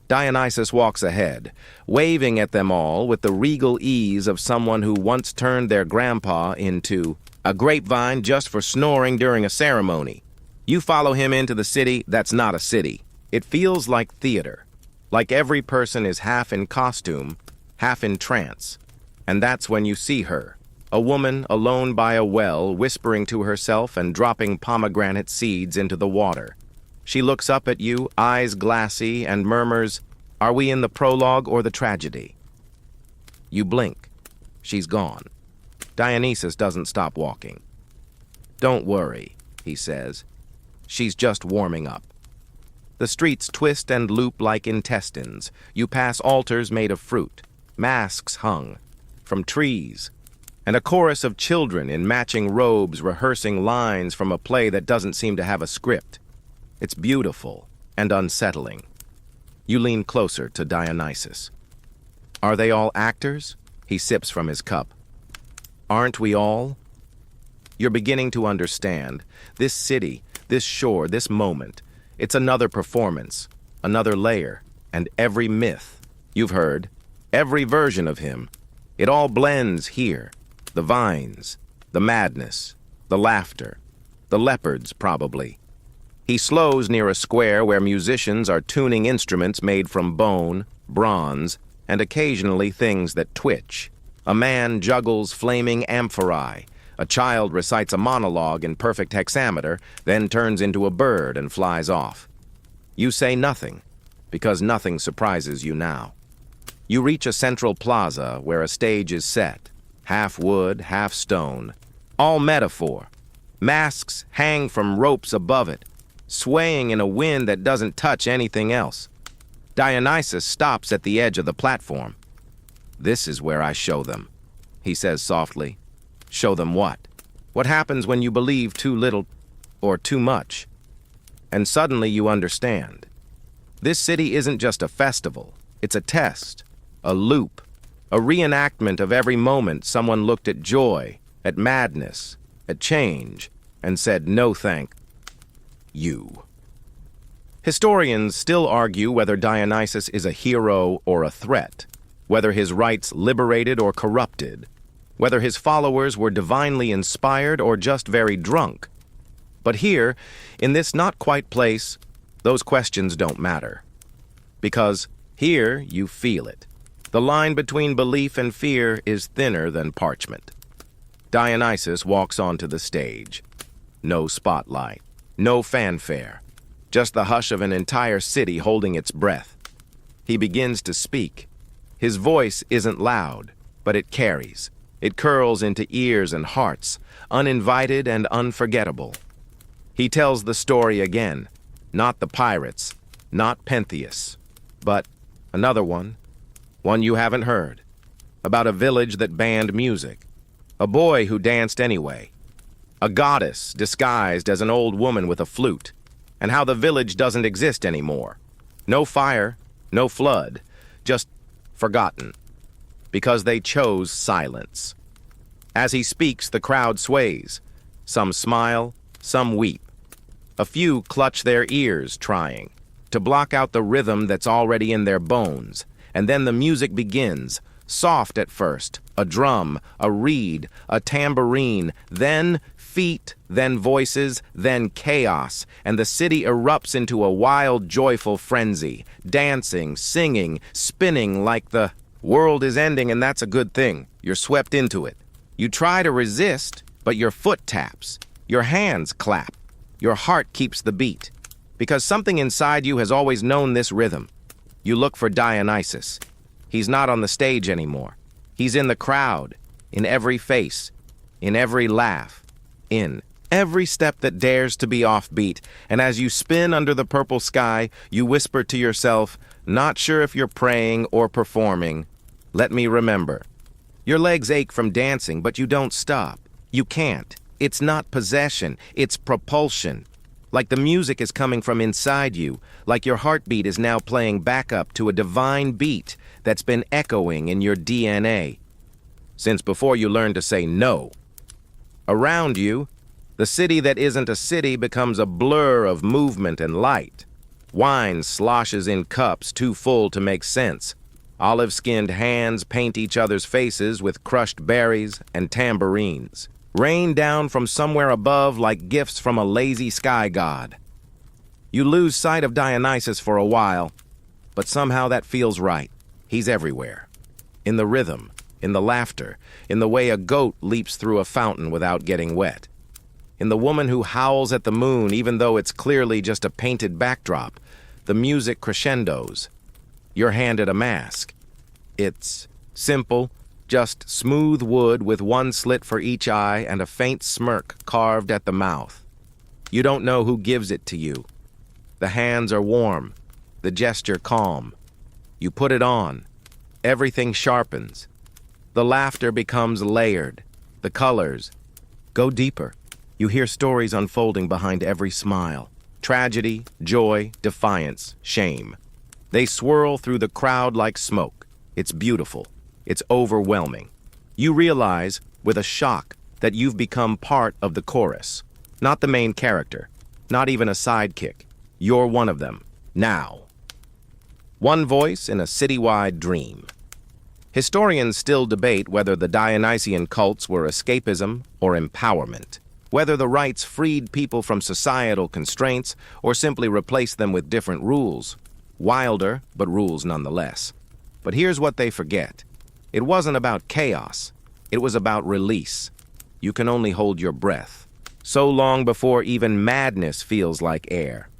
Speaker 1: Dionysus walks ahead, waving at them all with the regal ease of someone who once turned their grandpa into a grapevine just for snoring during a ceremony. You follow him into the city that's not a city. It feels like theater, like every person is half in costume, half in trance. And that's when you see her, a woman alone by a well, whispering to herself and dropping pomegranate seeds into the water. She looks up at you, eyes glassy, and murmurs, "Are we in the prologue or the tragedy?" You blink. She's gone. Dionysus doesn't stop walking. "Don't worry," he says. "She's just warming up." The streets twist and loop like intestines. You pass altars made of fruit, masks hung from trees, and a chorus of children in matching robes rehearsing lines from a play that doesn't seem to have a script. It's beautiful and unsettling. You lean closer to Dionysus. "Are they all actors?" He sips from his cup. "Aren't we all?" You're beginning to understand. This city, this shore, this moment, it's another performance, another layer, and every myth you've heard, every version of him, it all blends here. The vines, the madness, the laughter, the leopards probably. He slows near a square where musicians are tuning instruments made from bone, bronze, and occasionally things that twitch. A man juggles flaming amphorae. A child recites a monologue in perfect hexameter, then turns into a bird and flies off. You say nothing, because nothing surprises you now. You reach a central plaza where a stage is set, half wood, half stone, all metaphor. Masks hang from ropes above it, swaying in a wind that doesn't touch anything else. Dionysus stops at the edge of the platform. "This is where I show them," he says softly. "Show them what? What happens when you believe too little or too much?" And suddenly you understand. This city isn't just a festival. It's a test, a loop, a reenactment of every moment someone looked at joy, at madness, at change, and said, "No thank you." Historians still argue whether Dionysus is a hero or a threat, whether his rites liberated or corrupted, whether his followers were divinely inspired or just very drunk. But here, in this not-quite place, those questions don't matter. Because here you feel it. The line between belief and fear is thinner than parchment. Dionysus walks onto the stage. No spotlight. No fanfare, just the hush of an entire city holding its breath. He begins to speak. His voice isn't loud, but it carries. It curls into ears and hearts, uninvited and unforgettable. He tells the story again, not the pirates, not Pentheus, but another one you haven't heard, about a village that banned music, a boy who danced anyway, a goddess disguised as an old woman with a flute, and how the village doesn't exist anymore. No fire, no flood, just forgotten, because they chose silence. As he speaks, the crowd sways. Some smile, some weep. A few clutch their ears, trying to block out the rhythm that's already in their bones, and then the music begins. Soft at first, a drum, a reed, a tambourine, then feet, then voices, then chaos, and the city erupts into a wild, joyful frenzy, dancing, singing, spinning like the world is ending, and that's a good thing. You're swept into it. You try to resist, but your foot taps, your hands clap, your heart keeps the beat, because something inside you has always known this rhythm. You look for Dionysus. He's not on the stage anymore. He's in the crowd, in every face, in every laugh, in every step that dares to be offbeat, and as you spin under the purple sky, you whisper to yourself, not sure if you're praying or performing, "Let me remember." Your legs ache from dancing, but you don't stop. You can't. It's not possession, it's propulsion. like the music is coming from inside you, like your heartbeat is now playing backup to a divine beat that's been echoing in your DNA since before you learned to say no. Around you, the city that isn't a city becomes a blur of movement and light. Wine sloshes in cups too full to make sense. Olive-skinned hands paint each other's faces with crushed berries and tambourines. Rain down from somewhere above like gifts from a lazy sky god. You lose sight of Dionysus for a while, but somehow that feels right. He's everywhere. In the rhythm, in the laughter, in the way a goat leaps through a fountain without getting wet. In the woman who howls at the moon even though it's clearly just a painted backdrop. The music crescendos. You're handed a mask. It's simple, just smooth wood with one slit for each eye and a faint smirk carved at the mouth. You don't know who gives it to you. The hands are warm, the gesture calm. You put it on. Everything sharpens. The laughter becomes layered. The colors go deeper. You hear stories unfolding behind every smile. Tragedy, joy, defiance, shame. They swirl through the crowd like smoke. It's beautiful. It's overwhelming. You realize, with a shock, that you've become part of the chorus. Not the main character. Not even a sidekick. You're one of them. Now. One voice in a citywide dream. Historians still debate whether the Dionysian cults were escapism or empowerment. Whether the rites freed people from societal constraints or simply replaced them with different rules. Wilder, but rules nonetheless. But here's what they forget. It wasn't about chaos. It was about release. You can only hold your breath. So long before even madness feels like air.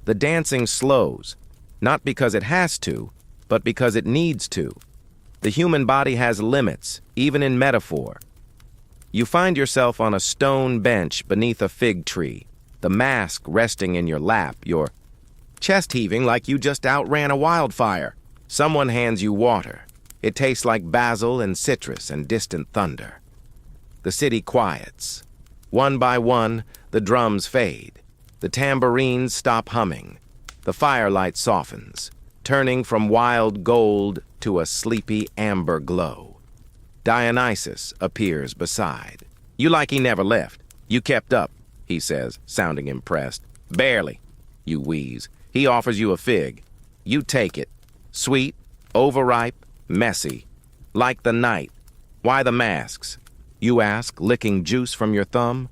Speaker 1: The dancing slows, not because it has to, but because it needs to. The human body has limits, even in metaphor. You find yourself on a stone bench beneath a fig tree, the mask resting in your lap, your chest heaving like you just outran a wildfire. Someone hands you water. It tastes like basil and citrus and distant thunder. The city quiets. One by one, the drums fade. The tambourines stop humming. The firelight softens, turning from wild gold to a sleepy amber glow. Dionysus appears beside. You like he never left. You kept up, he says, sounding impressed. Barely, you wheeze. He offers you a fig. You take it. Sweet, overripe, messy. Like the night. Why the masks? You ask, licking juice from your thumb.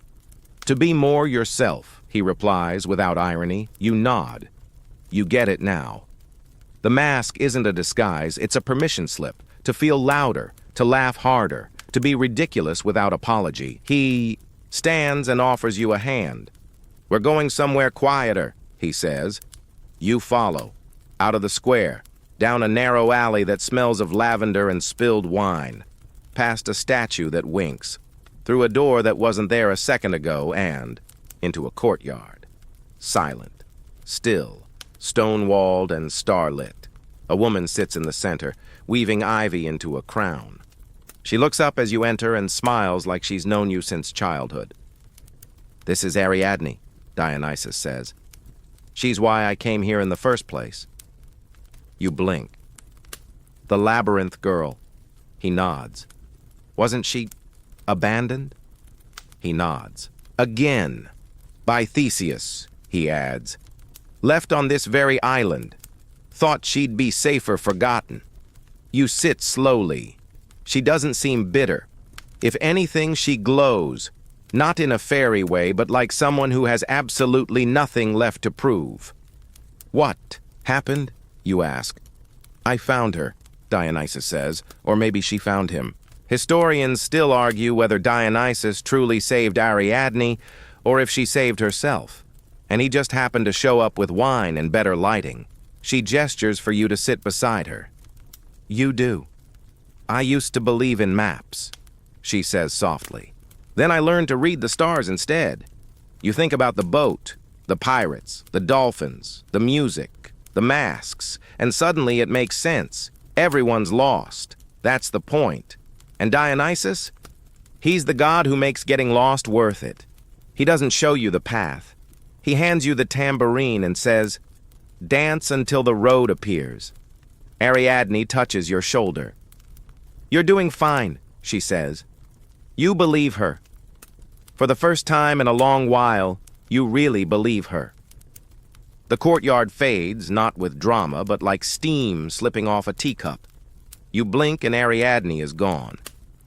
Speaker 1: To be more yourself, he replies without irony. You nod. You get it now. The mask isn't a disguise, it's a permission slip. To feel louder, to laugh harder, to be ridiculous without apology. He stands and offers you a hand. We're going somewhere quieter, he says. You follow. Out of the square, down a narrow alley that smells of lavender and spilled wine, past a statue that winks, through a door that wasn't there a second ago, and into a courtyard. Silent, still, stone-walled and starlit. A woman sits in the center, weaving ivy into a crown. She looks up as you enter and smiles like she's known you since childhood. This is Ariadne, Dionysus says. She's why I came here in the first place. You blink. The labyrinth girl. He nods. Wasn't she abandoned? He nods. Again. By Theseus, he adds. Left on this very island. Thought she'd be safer forgotten. You sit slowly. She doesn't seem bitter. If anything, she glows. Not in a fairy way, but like someone who has absolutely nothing left to prove. What happened? You ask. I found her, Dionysus says, or maybe she found him. Historians still argue whether Dionysus truly saved Ariadne or if she saved herself. And he just happened to show up with wine and better lighting. She gestures for you to sit beside her. You do. I used to believe in maps, she says softly. Then I learned to read the stars instead. You think about the boat, the pirates, the dolphins, the music, the masks, and suddenly it makes sense. Everyone's lost. That's the point. And Dionysus? He's the god who makes getting lost worth it. He doesn't show you the path. He hands you the tambourine and says, "Dance until the road appears." Ariadne touches your shoulder. "You're doing fine," she says. You believe her. For the first time in a long while, you really believe her. The courtyard fades, not with drama, but like steam slipping off a teacup. You blink and Ariadne is gone.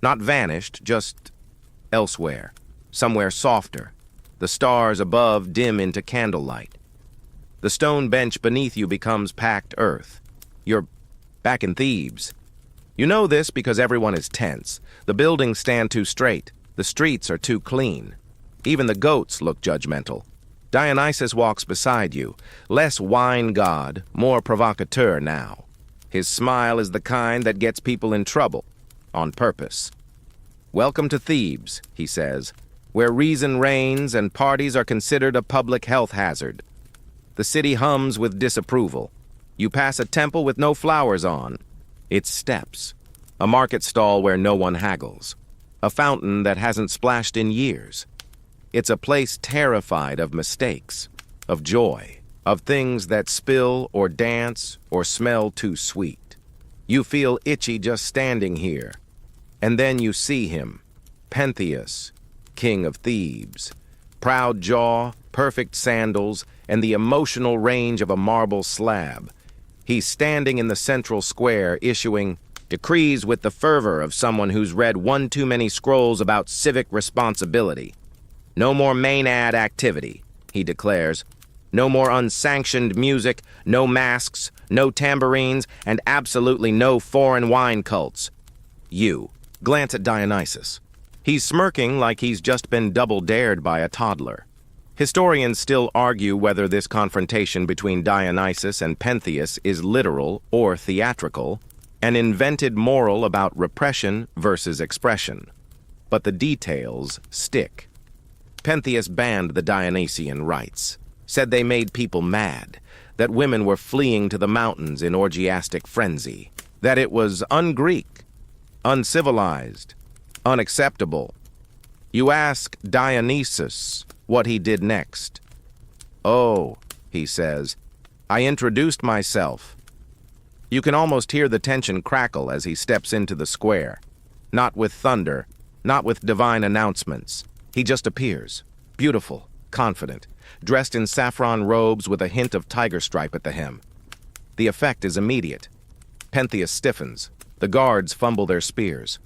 Speaker 1: Not vanished, just elsewhere, somewhere softer. The stars above dim into candlelight. The stone bench beneath you becomes packed earth. You're back in Thebes. You know this because everyone is tense. The buildings stand too straight. The streets are too clean. Even the goats look judgmental. Dionysus walks beside you, less wine god, more provocateur now. His smile is the kind that gets people in trouble, on purpose. "Welcome to Thebes," he says, "where reason reigns and parties are considered a public health hazard." The city hums with disapproval. You pass a temple with no flowers on. It's steps. A market stall where no one haggles. A fountain that hasn't splashed in years. It's a place terrified of mistakes, of joy, of things that spill or dance or smell too sweet. You feel itchy just standing here. And then you see him, Pentheus, king of Thebes. Proud jaw, perfect sandals, and the emotional range of a marble slab. He's standing in the central square, issuing decrees with the fervor of someone who's read one too many scrolls about civic responsibility. "No more maenad activity," he declares. "No more unsanctioned music, no masks, no tambourines, and absolutely no foreign wine cults." You glance at Dionysus. He's smirking like he's just been double-dared by a toddler. Historians still argue whether this confrontation between Dionysus and Pentheus is literal or theatrical, an invented moral about repression versus expression. But the details stick. Pentheus banned the Dionysian rites, said they made people mad, that women were fleeing to the mountains in orgiastic frenzy, that it was un-Greek, uncivilized, unacceptable. You ask Dionysus what he did next. "Oh," he says, "I introduced myself." You can almost hear the tension crackle as he steps into the square. Not with thunder, not with divine announcements. He just appears, beautiful, confident, dressed in saffron robes with a hint of tiger stripe at the hem. The effect is immediate. Pentheus stiffens. The guards fumble their spears.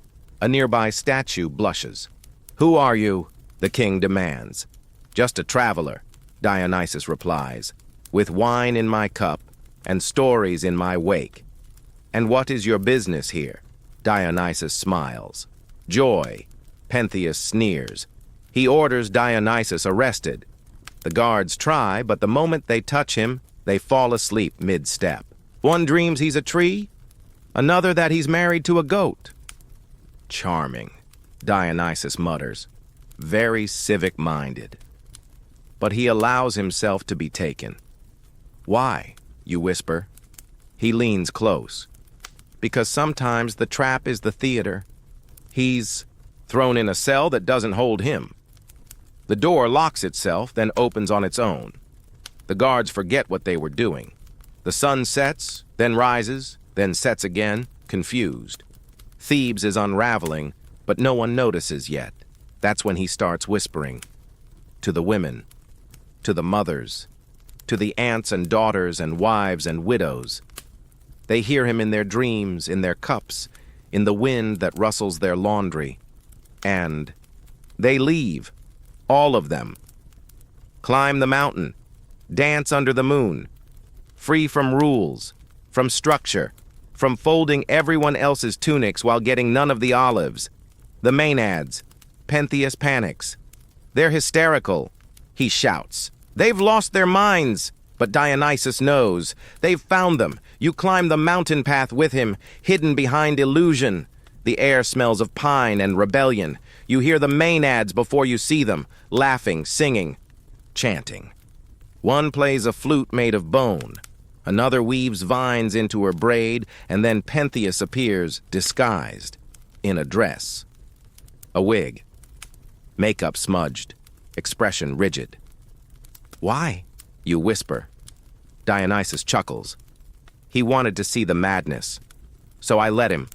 Speaker 1: A nearby statue blushes. "Who are you?" the king demands. "Just a traveler," Dionysus replies, "with wine in my cup and stories in my wake." "And what is your business here?" Dionysus smiles. "Joy," Pentheus sneers. He orders Dionysus arrested. The guards try, but the moment they touch him, they fall asleep mid-step. One dreams he's a tree, another that he's married to a goat. "Charming," Dionysus mutters, very civic-minded. But he allows himself to be taken. "Why?" you whisper. He leans close. "Because sometimes the trap is the theater. He's thrown in a cell that doesn't hold him. The door locks itself, then opens on its own. The guards forget what they were doing. The sun sets, then rises, then sets again, confused. Thebes is unraveling, but no one notices yet. That's when he starts whispering. To the women, to the mothers, to the aunts and daughters and wives and widows. They hear him in their dreams, in their cups, in the wind that rustles their laundry. And they leave, all of them. Climb the mountain, dance under the moon, free from rules, from structure, from folding everyone else's tunics while getting none of the olives. The Maenads, Pentheus panics. They're hysterical, he shouts. They've lost their minds, but Dionysus knows. They've found them. You climb the mountain path with him, hidden behind illusion. The air smells of pine and rebellion. You hear the Maenads before you see them, laughing, singing, chanting. One plays a flute made of bone. Another weaves vines into her braid, and then Pentheus appears, disguised, in a dress. A wig. Makeup smudged, expression rigid. Why? You whisper. Dionysus chuckles. He wanted to see the madness. So I let him.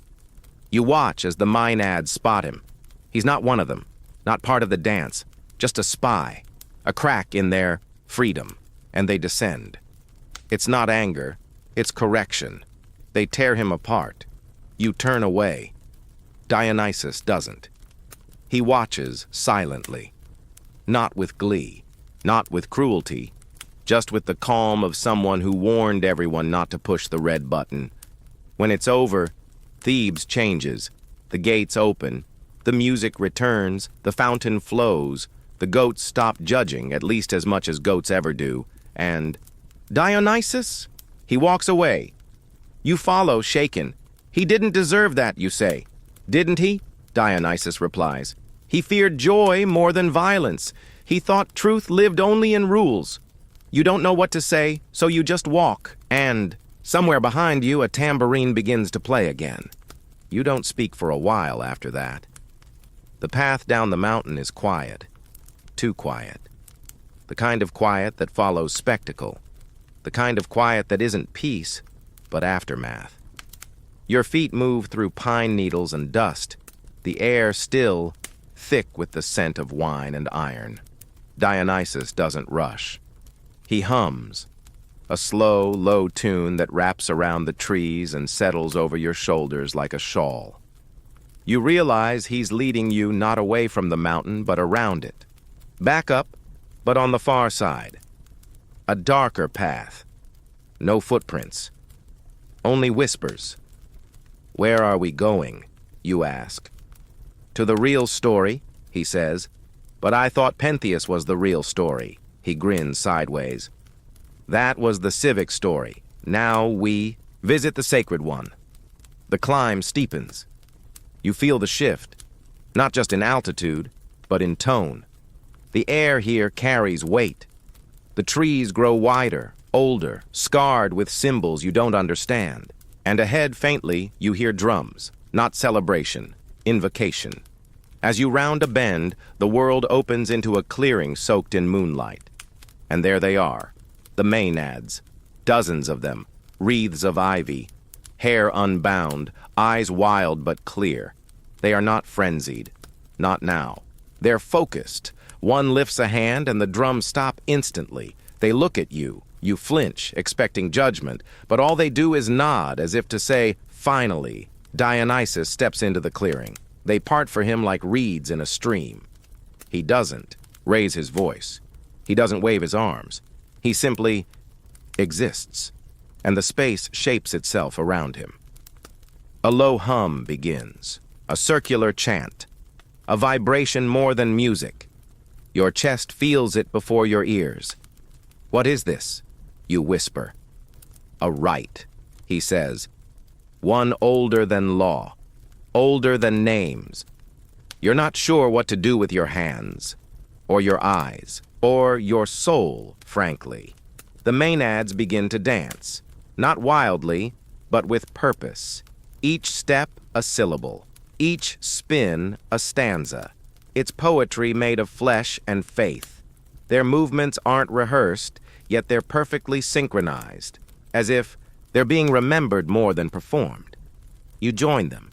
Speaker 1: You watch as the maenads spot him. He's not one of them, not part of the dance, just a spy, a crack in their freedom, and they descend. It's not anger, it's correction. They tear him apart. You turn away. Dionysus doesn't. He watches silently, not with glee, not with cruelty, just with the calm of someone who warned everyone not to push the red button. When it's over, Thebes changes, the gates open, the music returns, the fountain flows, the goats stop judging, at least as much as goats ever do, and Dionysus? He walks away. You follow, shaken. He didn't deserve that, you say. Didn't he? Dionysus replies. He feared joy more than violence. He thought truth lived only in rules. You don't know what to say, so you just walk, and somewhere behind you a tambourine begins to play again. You don't speak for a while after that. The path down the mountain is quiet, too quiet. The kind of quiet that follows spectacle. The kind of quiet that isn't peace, but aftermath. Your feet move through pine needles and dust, the air still, thick with the scent of wine and iron. Dionysus doesn't rush. He hums, a slow, low tune that wraps around the trees and settles over your shoulders like a shawl. You realize he's leading you not away from the mountain, but around it. Back up, but on the far side. A darker path. No footprints. Only whispers. Where are we going? You ask. To the real story, he says. But I thought Pentheus was the real story. He grins sideways. That was the civic story. Now we visit the sacred one. The climb steepens. You feel the shift, not just in altitude, but in tone. The air here carries weight. The trees grow wider, older, scarred with symbols you don't understand. And ahead, faintly, you hear drums, not celebration, invocation. As you round a bend, the world opens into a clearing soaked in moonlight. And there they are, the maenads, dozens of them, wreaths of ivy, hair unbound, eyes wild but clear. They are not frenzied, not now. They're focused. One lifts a hand and the drums stop instantly. They look at you. You flinch, expecting judgment, but all they do is nod as if to say, finally. Dionysus steps into the clearing. They part for him like reeds in a stream. He doesn't raise his voice. He doesn't wave his arms. He simply exists, and the space shapes itself around him. A low hum begins, a circular chant, a vibration more than music. Your chest feels it before your ears. What is this? You whisper. A rite, he says. One older than law, older than names. You're not sure what to do with your hands, or your eyes, or your soul, frankly. The maenads begin to dance, not wildly, but with purpose. Each step a syllable, each spin a stanza. It's poetry made of flesh and faith. Their movements aren't rehearsed, yet they're perfectly synchronized, as if they're being remembered more than performed. You join them.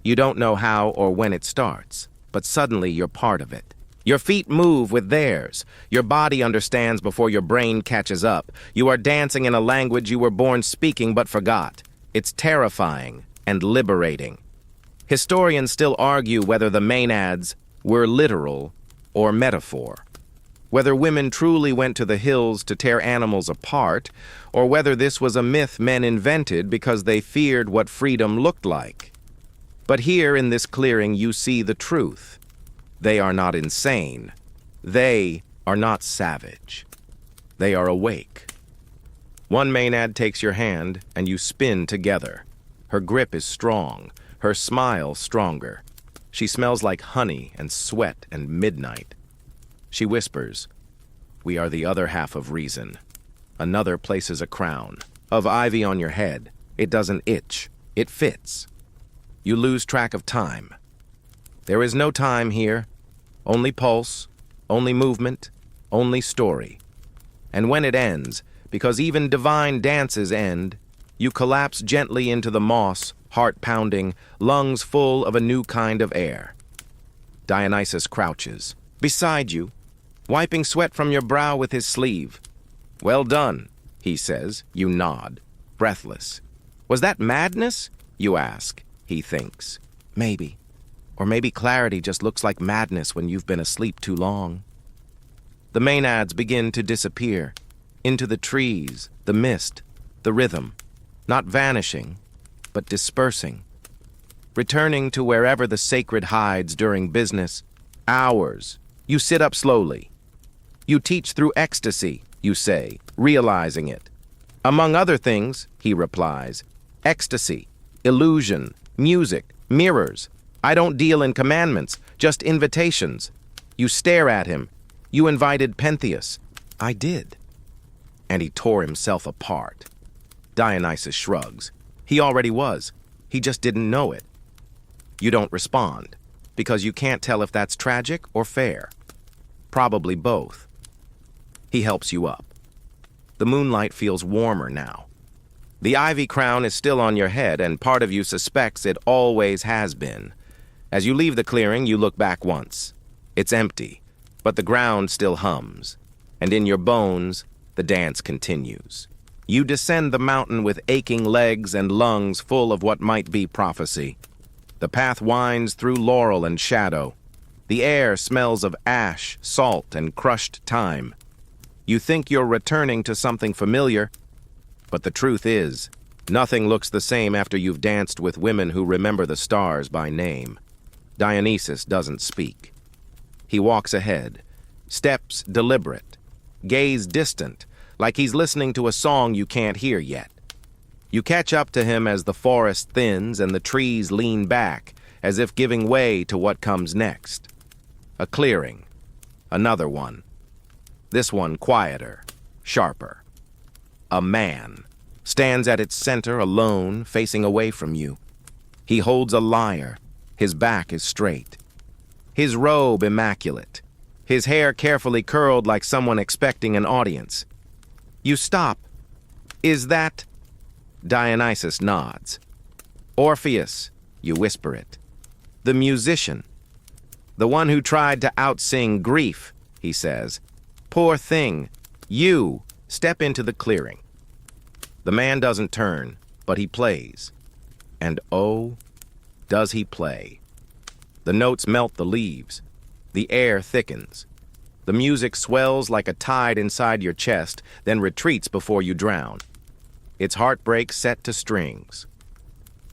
Speaker 1: You don't know how or when it starts, but suddenly you're part of it. Your feet move with theirs. Your body understands before your brain catches up. You are dancing in a language you were born speaking but forgot. It's terrifying and liberating. Historians still argue whether the maenads were literal or metaphor, whether women truly went to the hills to tear animals apart, or whether this was a myth men invented because they feared what freedom looked like. But here in this clearing you see the truth. They are not insane. They are not savage. They are awake. One maenad takes your hand, and you spin together. Her grip is strong, her smile stronger. She smells like honey and sweat and midnight. She whispers, "We are the other half of reason." Another places a crown of ivy on your head. It doesn't itch. It fits. You lose track of time. There is no time here. Only pulse, only movement, only story. And when it ends, because even divine dances end, you collapse gently into the moss, heart pounding, lungs full of a new kind of air. Dionysus crouches beside you, wiping sweat from your brow with his sleeve. "Well done," he says. You nod, breathless. "Was that madness?" you ask. He thinks. Maybe. Or maybe clarity just looks like madness when you've been asleep too long. The maenads begin to disappear, into the trees, the mist, the rhythm, not vanishing, but dispersing, returning to wherever the sacred hides during business. Hours. You sit up slowly. You teach through ecstasy, you say, realizing it. "Among other things," he replies, "ecstasy, illusion, music, mirrors. I don't deal in commandments, just invitations." You stare at him. "You invited Pentheus." "I did." And he tore himself apart. Dionysus shrugs. He already was. He just didn't know it. You don't respond, because you can't tell if that's tragic or fair. Probably both. He helps you up. The moonlight feels warmer now. The ivy crown is still on your head, and part of you suspects it always has been. As you leave the clearing, you look back once. It's empty, but the ground still hums, and in your bones, the dance continues. You descend the mountain with aching legs and lungs full of what might be prophecy. The path winds through laurel and shadow. The air smells of ash, salt, and crushed time. You think you're returning to something familiar, but the truth is, nothing looks the same after you've danced with women who remember the stars by name. Dionysus doesn't speak. He walks ahead, steps deliberate, gaze distant, like he's listening to a song you can't hear yet. You catch up to him as the forest thins and the trees lean back, as if giving way to what comes next. A clearing. Another one. This one quieter, sharper. A man stands at its center alone, facing away from you. He holds a lyre. His back is straight. His robe immaculate. His hair carefully curled like someone expecting an audience. You stop. "Is that—" Dionysus nods. "Orpheus," you whisper it. "The musician. The one who tried to outsing grief," he says. "Poor thing. You step into the clearing." The man doesn't turn, but he plays. And oh, does he play. The notes melt the leaves. The air thickens. The music swells like a tide inside your chest, then retreats before you drown. It's heartbreak set to strings.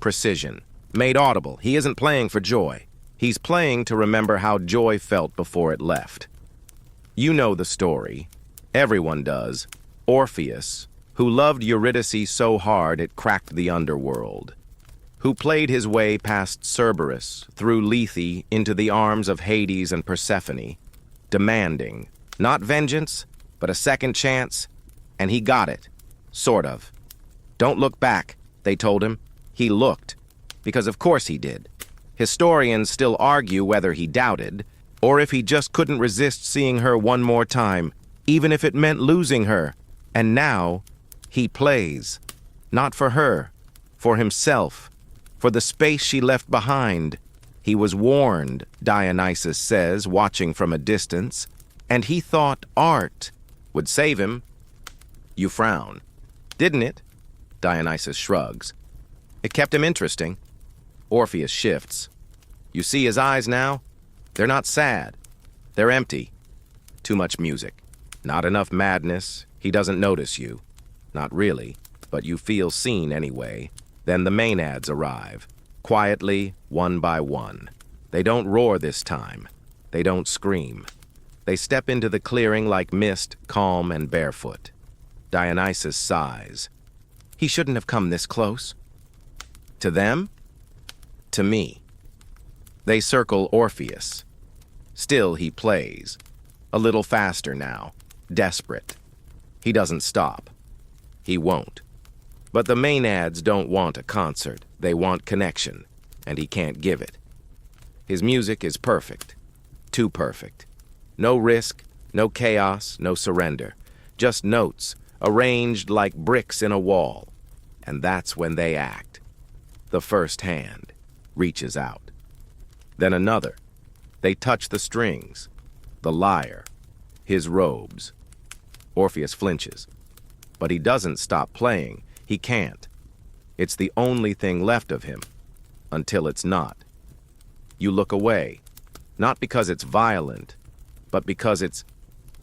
Speaker 1: Precision. Made audible. He isn't playing for joy. He's playing to remember how joy felt before it left. You know the story. Everyone does. Orpheus, who loved Eurydice so hard it cracked the underworld. Who played his way past Cerberus, through Lethe, into the arms of Hades and Persephone, demanding, not vengeance, but a second chance, and he got it. Sort of. "Don't look back," they told him. He looked, because of course he did. Historians still argue whether he doubted, or if he just couldn't resist seeing her one more time, even if it meant losing her. And now, he plays. Not for her, for himself, for the space she left behind. He was warned, Dionysus says, watching from a distance, and he thought art would save him. You frown. Didn't it? Dionysus shrugs. It kept him interesting. Orpheus shifts. You see his eyes now? They're not sad. They're empty. Too much music. Not enough madness. He doesn't notice you. Not really, but you feel seen anyway. Then the maenads arrive, quietly, one by one. They don't roar this time. They don't scream. They step into the clearing like mist, calm and barefoot. Dionysus sighs. He shouldn't have come this close. To them? To me. They circle Orpheus. Still he plays. A little faster now, desperate. He doesn't stop. He won't. But the maenads don't want a concert. They want connection, and he can't give it. His music is perfect. Too perfect. No risk, no chaos, no surrender. just notes, arranged like bricks in a wall. And that's when they act. The first hand reaches out. Then another. They touch the strings, the lyre, his robes. Orpheus flinches. But he doesn't stop playing. He can't. It's the only thing left of him, until it's not. You look away, not because it's violent, but because it's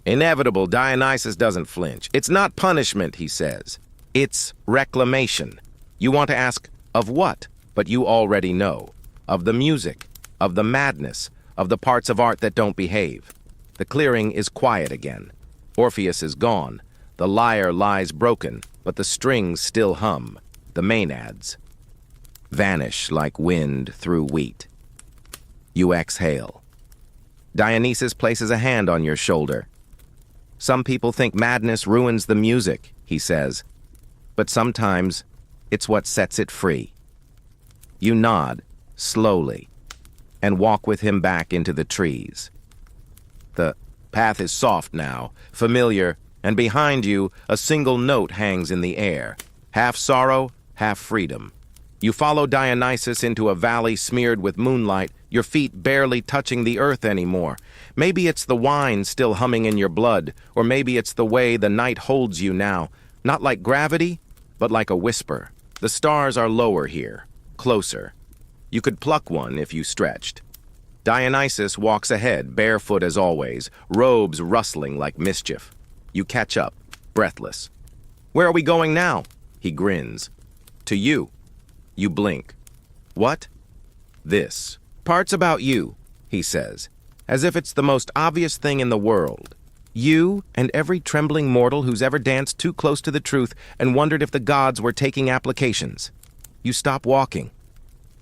Speaker 1: inevitable. Dionysus doesn't flinch. It's not punishment, he says. It's reclamation. You want to ask, of what? But you already know. Of the music, of the madness, of the parts of art that don't behave. The clearing is quiet again. Orpheus is gone. The lyre lies broken, but the strings still hum. The maenads vanish like wind through wheat. You exhale. Dionysus places a hand on your shoulder. Some people think madness ruins the music, he says, but sometimes it's what sets it free. You nod, slowly, and walk with him back into the trees. The path is soft now, familiar, and behind you, a single note hangs in the air, half sorrow, half freedom. You follow Dionysus into a valley smeared with moonlight, your feet barely touching the earth anymore. Maybe it's the wine still humming in your blood, or maybe it's the way the night holds you now, not like gravity, but like a whisper. The stars are lower here, closer. You could pluck one if you stretched. Dionysus walks ahead, barefoot as always, robes rustling like mischief. You catch up, breathless. Where are we going now? He grins. To you. You blink. What? This. Parts about you, he says, as if it's the most obvious thing in the world. You and every trembling mortal who's ever danced too close to the truth and wondered if the gods were taking applications. You stop walking.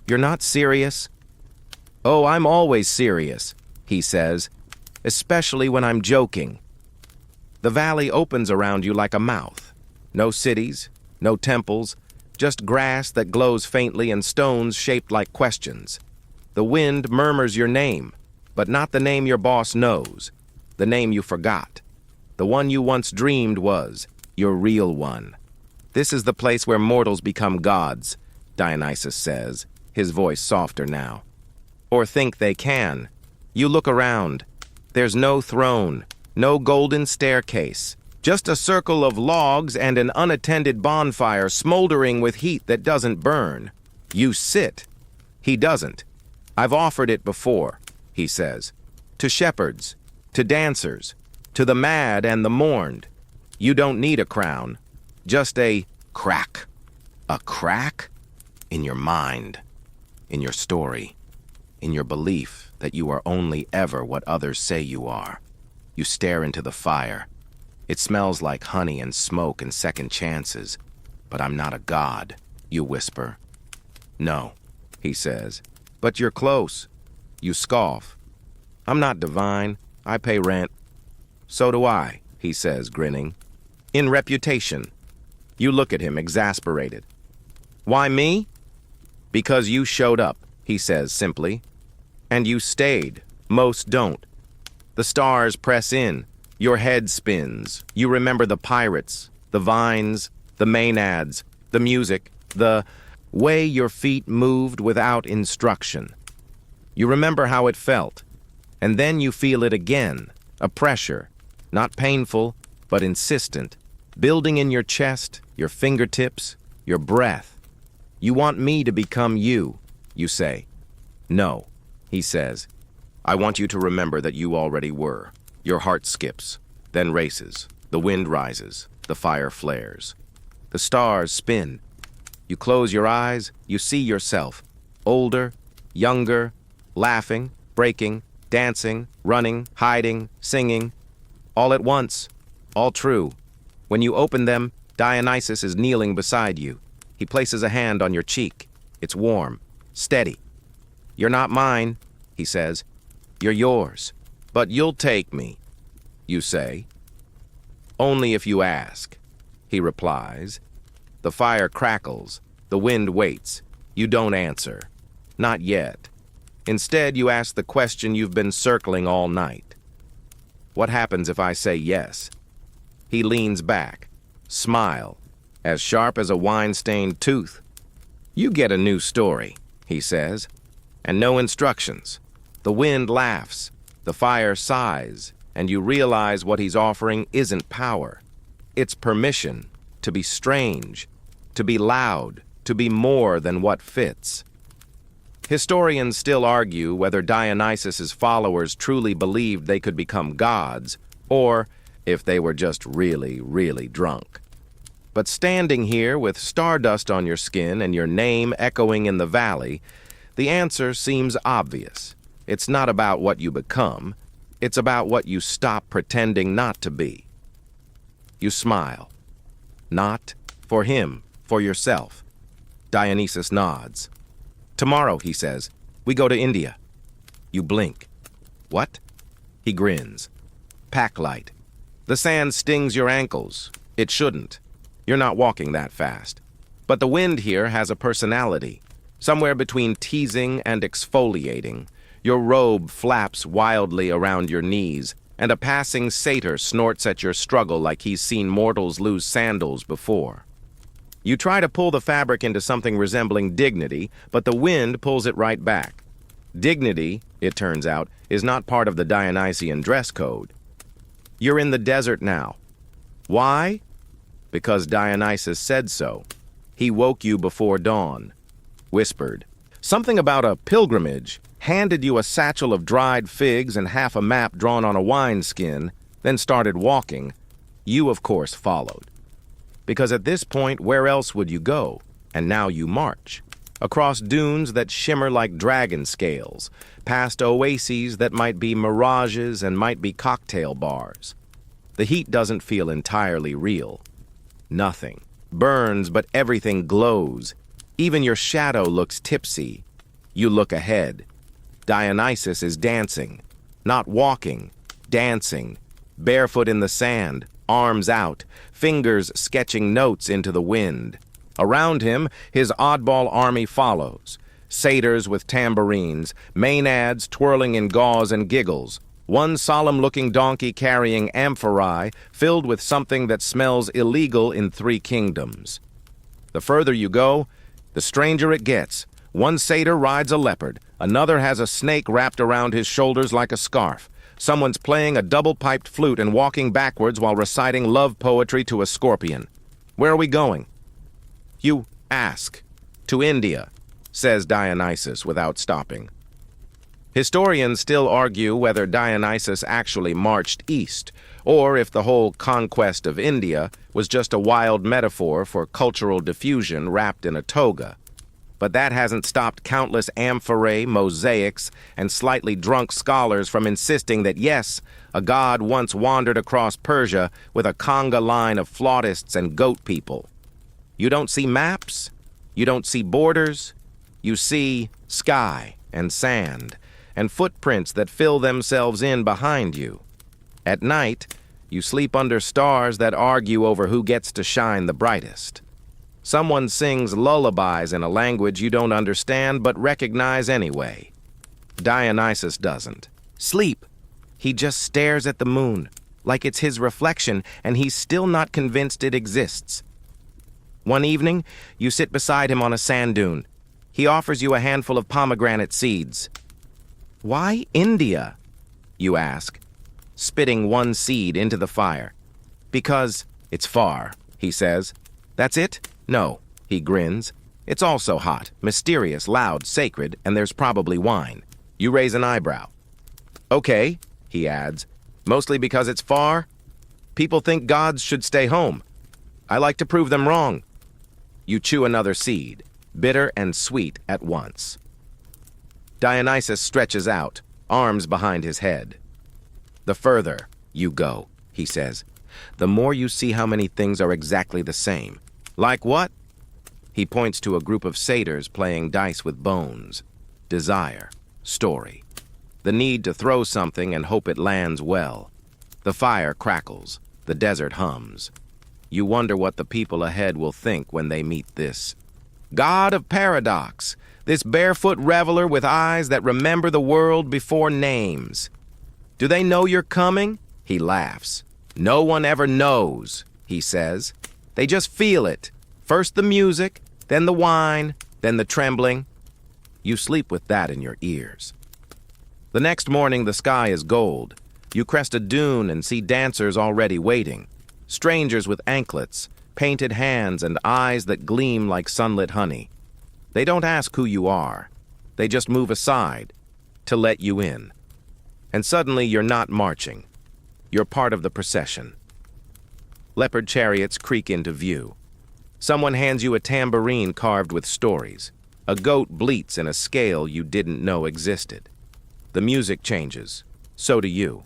Speaker 1: You're not serious? Oh, I'm always serious, he says, especially when I'm joking. The valley opens around you like a mouth. No cities, no temples, just grass that glows faintly and stones shaped like questions. The wind murmurs your name, but not the name your boss knows, the name you forgot. The one you once dreamed was your real one. This is the place where mortals become gods, Dionysus says, his voice softer now. Or think they can. You look around. There's no throne, no golden staircase. Just a circle of logs and an unattended bonfire smoldering with heat that doesn't burn. You sit. He doesn't. I've offered it before, he says. To shepherds, to dancers, to the mad and the mourned. You don't need a crown. Just a crack. A crack? In your mind. In your story. In your belief that you are only ever what others say you are. You stare into the fire. It smells like honey and smoke and second chances. But I'm not a god, you whisper. No, he says. But you're close. You scoff. I'm not divine. I pay rent. So do I, he says, grinning. In reputation. You look at him, exasperated. Why me? Because you showed up, he says simply. And you stayed. Most don't. The stars press in. Your head spins. You remember the pirates, the vines, the maenads, the music, the way your feet moved without instruction. You remember how it felt. And then you feel it again, a pressure, not painful, but insistent, building in your chest, your fingertips, your breath. You want me to become you, you say. No, he says. I want you to remember that you already were. Your heart skips, then races. The wind rises. The fire flares. The stars spin. You close your eyes. You see yourself. Older, younger, laughing, breaking, dancing, running, hiding, singing. All at once. All true. When you open them, Dionysus is kneeling beside you. He places a hand on your cheek. It's warm, steady. You're not mine, he says. You're yours. But you'll take me, you say. Only if you ask, he replies. The fire crackles. The wind waits. You don't answer. Not yet. Instead, you ask the question you've been circling all night. What happens if I say yes? He leans back. Smile, as sharp as a wine-stained tooth. "You get a new story," he says, and no instructions. The wind laughs, the fire sighs, and you realize what he's offering isn't power. It's permission to be strange, to be loud, to be more than what fits. Historians still argue whether Dionysus's followers truly believed they could become gods, or if they were just really, really drunk. But standing here with stardust on your skin and your name echoing in the valley, the answer seems obvious. It's not about what you become, it's about what you stop pretending not to be. You smile. Not for him, for yourself. Dionysus nods. "Tomorrow," he says, "we go to India." You blink. "What?" He grins. "Pack light. The sand stings your ankles. It shouldn't. You're not walking that fast. But the wind here has a personality. Somewhere between teasing and exfoliating, your robe flaps wildly around your knees, and a passing satyr snorts at your struggle like he's seen mortals lose sandals before. You try to pull the fabric into something resembling dignity, but the wind pulls it right back. Dignity, it turns out, is not part of the Dionysian dress code. You're in the desert now. Why? Because Dionysus said so. He woke you before dawn. Whispered. Something about a pilgrimage, handed you a satchel of dried figs and half a map drawn on a wineskin, then started walking. You, of course, followed. Because at this point, where else would you go? And now you march. Across dunes that shimmer like dragon scales, past oases that might be mirages and might be cocktail bars. The heat doesn't feel entirely real. Nothing burns, but everything glows. Even your shadow looks tipsy. You look ahead. Dionysus is dancing. Not walking, dancing. Barefoot in the sand, arms out, fingers sketching notes into the wind. Around him, his oddball army follows. Satyrs with tambourines, maenads twirling in gauze and giggles. One solemn-looking donkey carrying amphorae filled with something that smells illegal in 3 kingdoms. The further you go, the stranger it gets. One satyr rides a leopard. Another has a snake wrapped around his shoulders like a scarf. Someone's playing a double-piped flute and walking backwards while reciting love poetry to a scorpion. Where are we going? You ask. To India, says Dionysus without stopping. Historians still argue whether Dionysus actually marched east, or if the whole conquest of India was just a wild metaphor for cultural diffusion wrapped in a toga. But that hasn't stopped countless amphorae, mosaics, and slightly drunk scholars from insisting that, yes, a god once wandered across Persia with a conga line of flautists and goat people. You don't see maps, you don't see borders, you see sky and sand, and footprints that fill themselves in behind you. At night, you sleep under stars that argue over who gets to shine the brightest. Someone sings lullabies in a language you don't understand but recognize anyway. Dionysus doesn't. Sleep. He just stares at the moon, like it's his reflection, and he's still not convinced it exists. One evening, you sit beside him on a sand dune. He offers you a handful of pomegranate seeds. Why India? You ask, spitting one seed into the fire. Because it's far, he says. That's it? No, he grins. It's also hot, mysterious, loud, sacred, and there's probably wine. You raise an eyebrow. Okay, he adds, mostly because it's far. People think gods should stay home. I like to prove them wrong. You chew another seed, bitter and sweet at once. Dionysus stretches out, arms behind his head. The further you go, he says, the more you see how many things are exactly the same. Like what? He points to a group of satyrs playing dice with bones. Desire, story. The need to throw something and hope it lands well. The fire crackles, the desert hums. You wonder what the people ahead will think when they meet this god of paradox, this barefoot reveler with eyes that remember the world before names. Do they know you're coming? He laughs. No one ever knows, he says. They just feel it. First the music, then the wine, then the trembling. You sleep with that in your ears. The next morning, the sky is gold. You crest a dune and see dancers already waiting. Strangers with anklets, painted hands, and eyes that gleam like sunlit honey. They don't ask who you are. They just move aside to let you in. And suddenly you're not marching. You're part of the procession. Leopard chariots creak into view. Someone hands you a tambourine carved with stories. A goat bleats in a scale you didn't know existed. The music changes. So do you.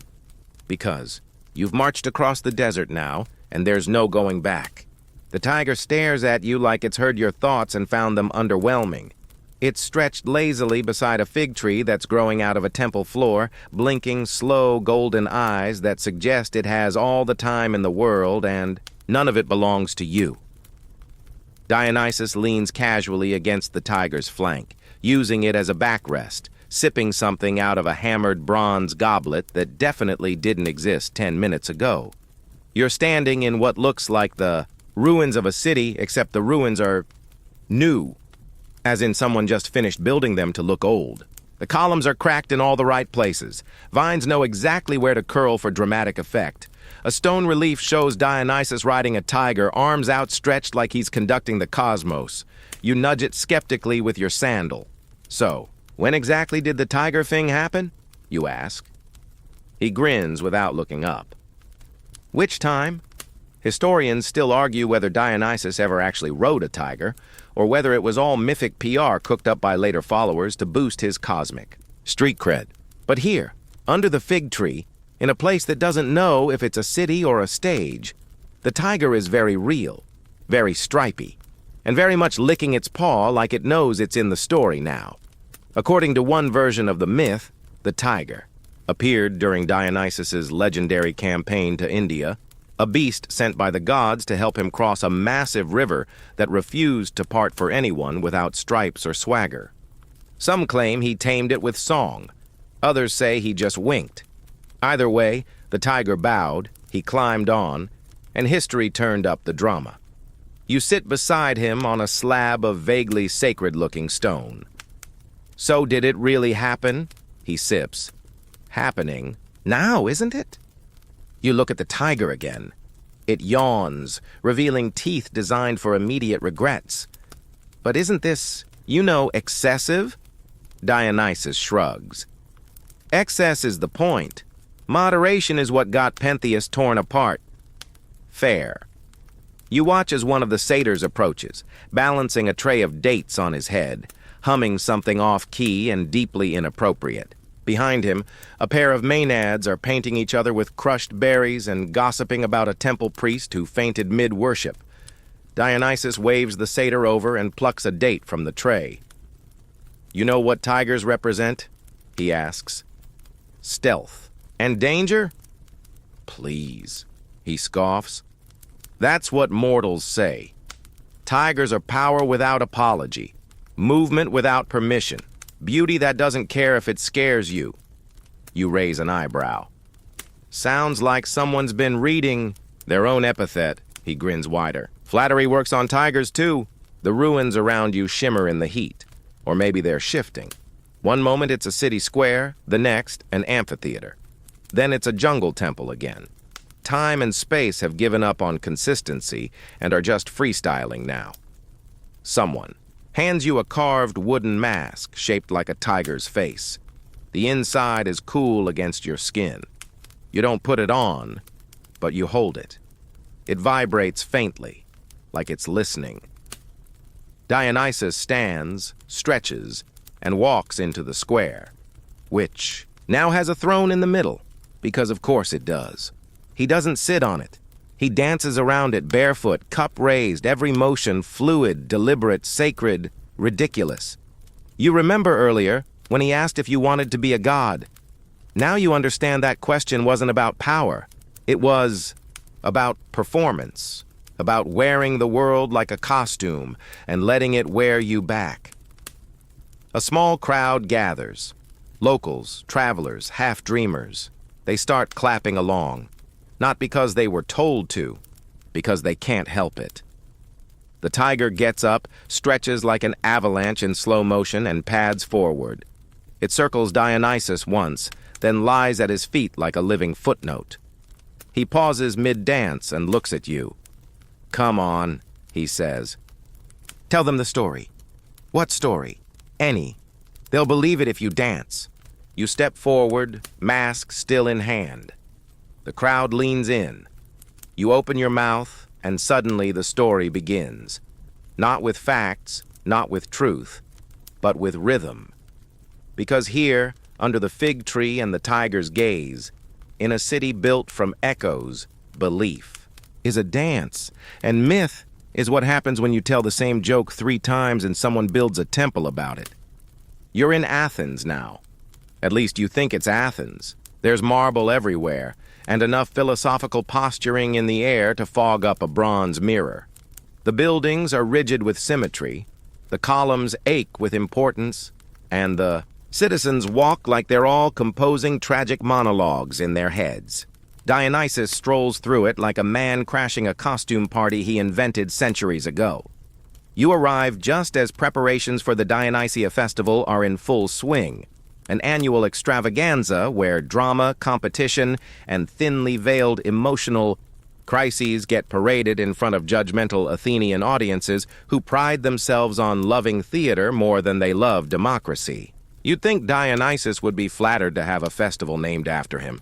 Speaker 1: Because you've marched across the desert now, and there's no going back. The tiger stares at you like it's heard your thoughts and found them underwhelming. It's stretched lazily beside a fig tree that's growing out of a temple floor, blinking slow golden eyes that suggest it has all the time in the world and none of it belongs to you. Dionysus leans casually against the tiger's flank, using it as a backrest, sipping something out of a hammered bronze goblet that definitely didn't exist 10 minutes ago. You're standing in what looks like the ruins of a city, except the ruins are new, as in someone just finished building them to look old. The columns are cracked in all the right places. Vines know exactly where to curl for dramatic effect. A stone relief shows Dionysus riding a tiger, arms outstretched like he's conducting the cosmos. You nudge it skeptically with your sandal. So, when exactly did the tiger thing happen? You ask. He grins without looking up. Which time? Historians still argue whether Dionysus ever actually rode a tiger, or whether it was all mythic PR cooked up by later followers to boost his cosmic street cred. But here, under the fig tree, in a place that doesn't know if it's a city or a stage, the tiger is very real, very stripy, and very much licking its paw like it knows it's in the story now. According to one version of the myth, the tiger appeared during Dionysus's legendary campaign to India, a beast sent by the gods to help him cross a massive river that refused to part for anyone without stripes or swagger. Some claim he tamed it with song. Others say he just winked. Either way, the tiger bowed, he climbed on, and history turned up the drama. You sit beside him on a slab of vaguely sacred-looking stone. So did it really happen? He sips. Happening now, isn't it? You look at the tiger again. It yawns, revealing teeth designed for immediate regrets. But isn't this, excessive? Dionysus shrugs. Excess is the point. Moderation is what got Pentheus torn apart. Fair. You watch as one of the satyrs approaches, balancing a tray of dates on his head, humming something off-key and deeply inappropriate. Behind him, a pair of maenads are painting each other with crushed berries and gossiping about a temple priest who fainted mid-worship. Dionysus waves the satyr over and plucks a date from the tray. You know what tigers represent? He asks. Stealth. And danger? Please, he scoffs. That's what mortals say. Tigers are power without apology, movement without permission, beauty that doesn't care if it scares you. You raise an eyebrow. Sounds like someone's been reading their own epithet, he grins wider. Flattery works on tigers too. The ruins around you shimmer in the heat. Or maybe they're shifting. One moment it's a city square, the next an amphitheater. Then it's a jungle temple again. Time and space have given up on consistency and are just freestyling now. Someone hands you a carved wooden mask shaped like a tiger's face. The inside is cool against your skin. You don't put it on, but you hold it. It vibrates faintly, like it's listening. Dionysus stands, stretches, and walks into the square, which now has a throne in the middle, because of course it does. He doesn't sit on it. He dances around it barefoot, cup raised, every motion fluid, deliberate, sacred, ridiculous. You remember earlier when he asked if you wanted to be a god. Now you understand that question wasn't about power. It was about performance, about wearing the world like a costume and letting it wear you back. A small crowd gathers. Locals, travelers, half-dreamers. They start clapping along. Not because they were told to, because they can't help it. The tiger gets up, stretches like an avalanche in slow motion, and pads forward. It circles Dionysus once, then lies at his feet like a living footnote. He pauses mid-dance and looks at you. "Come on," he says. "Tell them the story." "What story?" "Any. They'll believe it if you dance." You step forward, mask still in hand. The crowd leans in. You open your mouth, and suddenly the story begins. Not with facts, not with truth, but with rhythm. Because here, under the fig tree and the tiger's gaze, in a city built from echoes, belief is a dance, and myth is what happens when you tell the same joke 3 times and someone builds a temple about it. You're in Athens now. At least you think it's Athens. There's marble everywhere, and enough philosophical posturing in the air to fog up a bronze mirror. The buildings are rigid with symmetry, the columns ache with importance, and the citizens walk like they're all composing tragic monologues in their heads. Dionysus strolls through it like a man crashing a costume party he invented centuries ago. You arrive just as preparations for the Dionysia festival are in full swing, an annual extravaganza where drama, competition, and thinly veiled emotional crises get paraded in front of judgmental Athenian audiences who pride themselves on loving theater more than they love democracy. You'd think Dionysus would be flattered to have a festival named after him.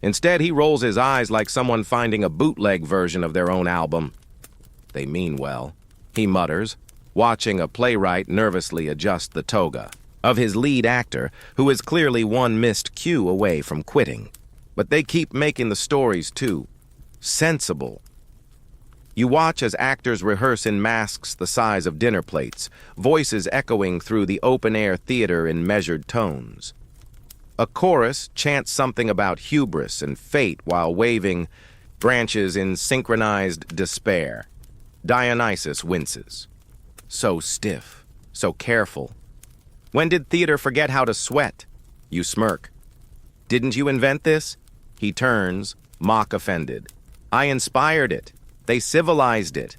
Speaker 1: Instead, he rolls his eyes like someone finding a bootleg version of their own album. They mean well, he mutters, watching a playwright nervously adjust the toga of his lead actor, who is clearly one missed cue away from quitting. But they keep making the stories, too. Sensible. You watch as actors rehearse in masks the size of dinner plates, voices echoing through the open-air theater in measured tones. A chorus chants something about hubris and fate while waving branches in synchronized despair. Dionysus winces. So stiff, so careful. When did theater forget how to sweat? You smirk. Didn't you invent this? He turns, mock offended. I inspired it. They civilized it.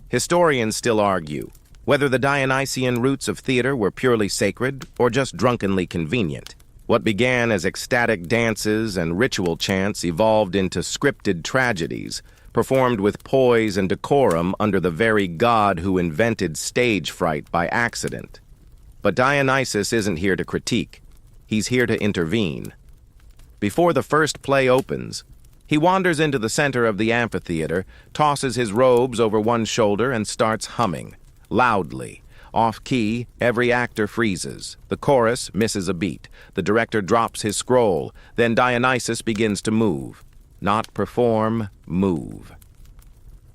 Speaker 1: Historians still argue whether the Dionysian roots of theater were purely sacred or just drunkenly convenient. What began as ecstatic dances and ritual chants evolved into scripted tragedies, performed with poise and decorum under the very god who invented stage fright by accident. But Dionysus isn't here to critique. He's here to intervene. Before the first play opens, he wanders into the center of the amphitheater, tosses his robes over one shoulder, and starts humming. Loudly. Off-key, every actor freezes. The chorus misses a beat. The director drops his scroll. Then Dionysus begins to move. Not perform, move.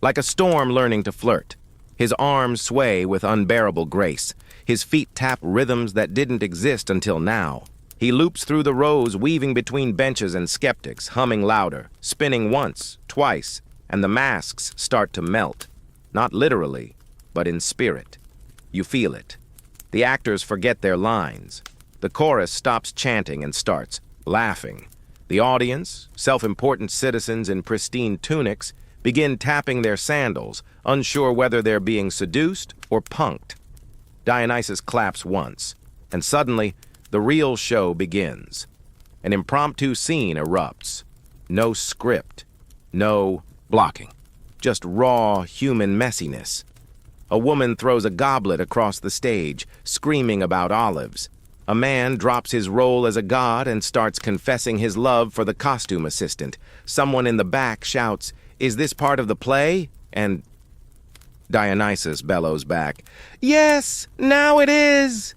Speaker 1: Like a storm learning to flirt. His arms sway with unbearable grace. His feet tap rhythms that didn't exist until now. He loops through the rows, weaving between benches and skeptics, humming louder, spinning once, twice, and the masks start to melt. Not literally, but in spirit. You feel it. The actors forget their lines. The chorus stops chanting and starts laughing. The audience, self-important citizens in pristine tunics, begin tapping their sandals, unsure whether they're being seduced or punked. Dionysus claps once, and suddenly, the real show begins. An impromptu scene erupts. No script, no blocking, just raw human messiness. A woman throws a goblet across the stage, screaming about olives. A man drops his role as a god and starts confessing his love for the costume assistant. Someone in the back shouts, "Is this part of the play?" And Dionysus bellows back, "Yes, now it is!"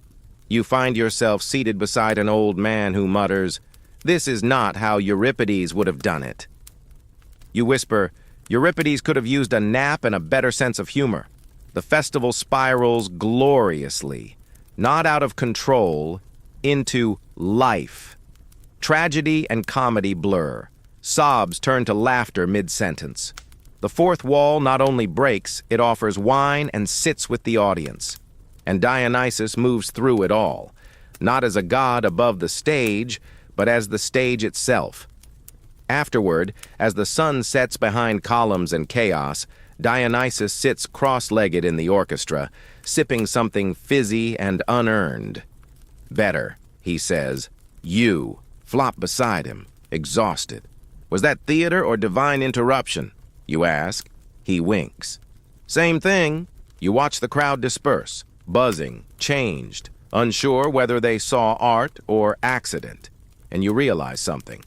Speaker 1: You find yourself seated beside an old man who mutters, "This is not how Euripides would have done it." You whisper, "Euripides could have used a nap and a better sense of humor." The festival spirals gloriously, not out of control, into life. Tragedy and comedy blur. Sobs turn to laughter mid-sentence. The fourth wall not only breaks, it offers wine and sits with the audience. And Dionysus moves through it all, not as a god above the stage, but as the stage itself. Afterward, as the sun sets behind columns and chaos, Dionysus sits cross-legged in the orchestra, sipping something fizzy and unearned. "Better," he says. You flop beside him, exhausted. "Was that theater or divine interruption?" you ask. He winks. "Same thing." You watch the crowd disperse, buzzing, changed, unsure whether they saw art or accident. And you realize something.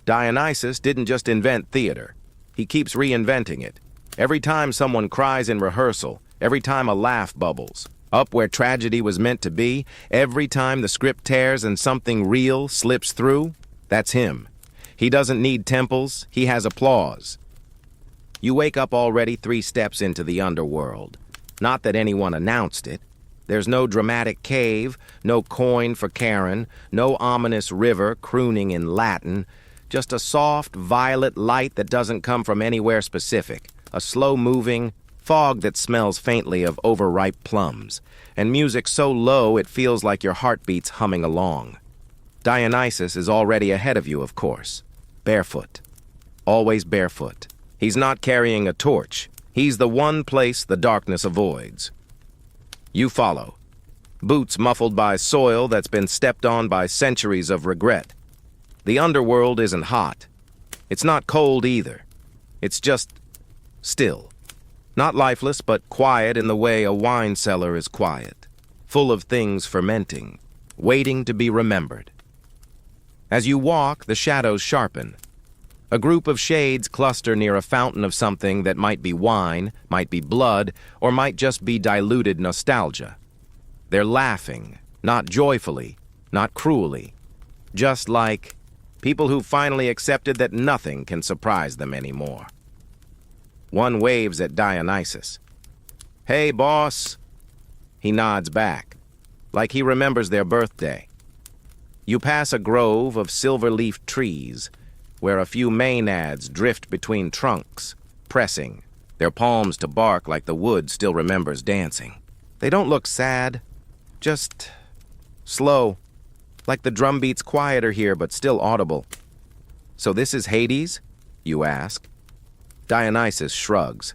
Speaker 1: Dionysus didn't just invent theater. He keeps reinventing it. Every time someone cries in rehearsal, every time a laugh bubbles, up where tragedy was meant to be, every time the script tears and something real slips through, that's him. He doesn't need temples, he has applause. You wake up already 3 steps into the underworld. Not that anyone announced it. There's no dramatic cave, no coin for Karen, no ominous river crooning in Latin, just a soft, violet light that doesn't come from anywhere specific, a slow-moving fog that smells faintly of overripe plums, and music so low it feels like your heartbeat's humming along. Dionysus is already ahead of you, of course. Barefoot. Always barefoot. He's not carrying a torch. He's the one place the darkness avoids. You follow. Boots muffled by soil that's been stepped on by centuries of regret. The underworld isn't hot. It's not cold either. It's just still. Not lifeless, but quiet in the way a wine cellar is quiet, full of things fermenting, waiting to be remembered. As you walk, the shadows sharpen. A group of shades cluster near a fountain of something that might be wine, might be blood, or might just be diluted nostalgia. They're laughing, not joyfully, not cruelly, just like people who finally accepted that nothing can surprise them anymore. One waves at Dionysus. "Hey, boss." He nods back, like he remembers their birthday. You pass a grove of silver-leaf trees, where a few maenads drift between trunks, pressing, their palms to bark like the wood still remembers dancing. They don't look sad, just slow, like the drum beat's quieter here but still audible. "So this is Hades?" you ask. Dionysus shrugs.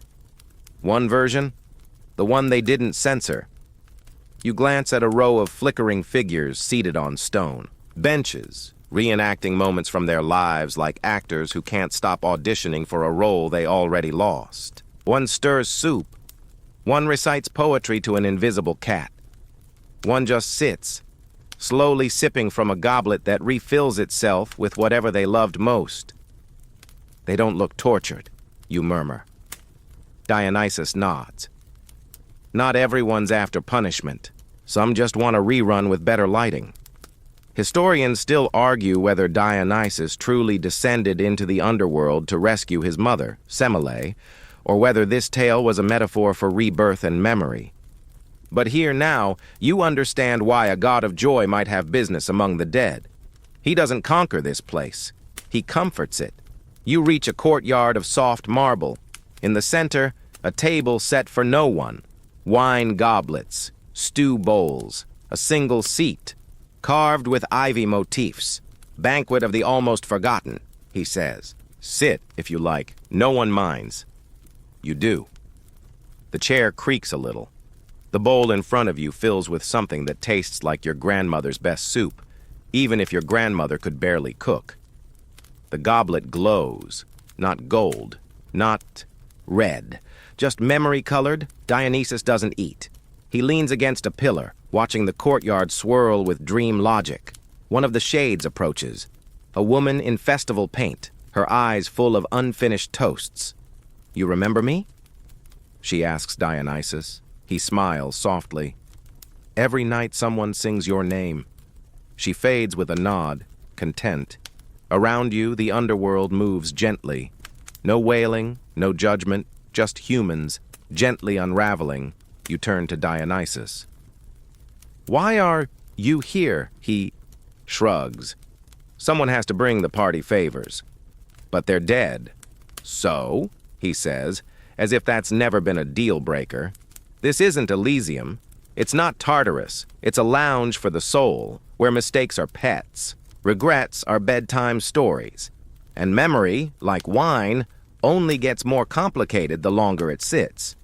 Speaker 1: "One version? The one they didn't censor." You glance at a row of flickering figures seated on stone, benches, reenacting moments from their lives like actors who can't stop auditioning for a role they already lost. One stirs soup. One recites poetry to an invisible cat. One just sits, slowly sipping from a goblet that refills itself with whatever they loved most. "They don't look tortured," you murmur. Dionysus nods. "Not everyone's after punishment. Some just want a rerun with better lighting." Historians still argue whether Dionysus truly descended into the underworld to rescue his mother, Semele, or whether this tale was a metaphor for rebirth and memory. But here now, you understand why a god of joy might have business among the dead. He doesn't conquer this place. He comforts it. You reach a courtyard of soft marble. In the center, a table set for no one. Wine goblets, stew bowls, a single seat, carved with ivy motifs. "Banquet of the almost forgotten," he says. "Sit, if you like. No one minds." You do. The chair creaks a little. The bowl in front of you fills with something that tastes like your grandmother's best soup, even if your grandmother could barely cook. The goblet glows, not gold, not red, just memory-colored. Dionysus doesn't eat. He leans against a pillar, watching the courtyard swirl with dream logic. One of the shades approaches, a woman in festival paint, her eyes full of unfinished toasts. "You remember me?" she asks Dionysus. He smiles softly. "Every night someone sings your name." She fades with a nod, content. Around you, the underworld moves gently. No wailing, no judgment, just humans, gently unraveling. You turn to Dionysus. "Why are you here?" He shrugs. "Someone has to bring the party favors." "But they're dead." "So?" he says, as if that's never been a deal-breaker. "This isn't Elysium. It's not Tartarus. It's a lounge for the soul, where mistakes are pets. Regrets are bedtime stories. And memory, like wine, only gets more complicated the longer it sits.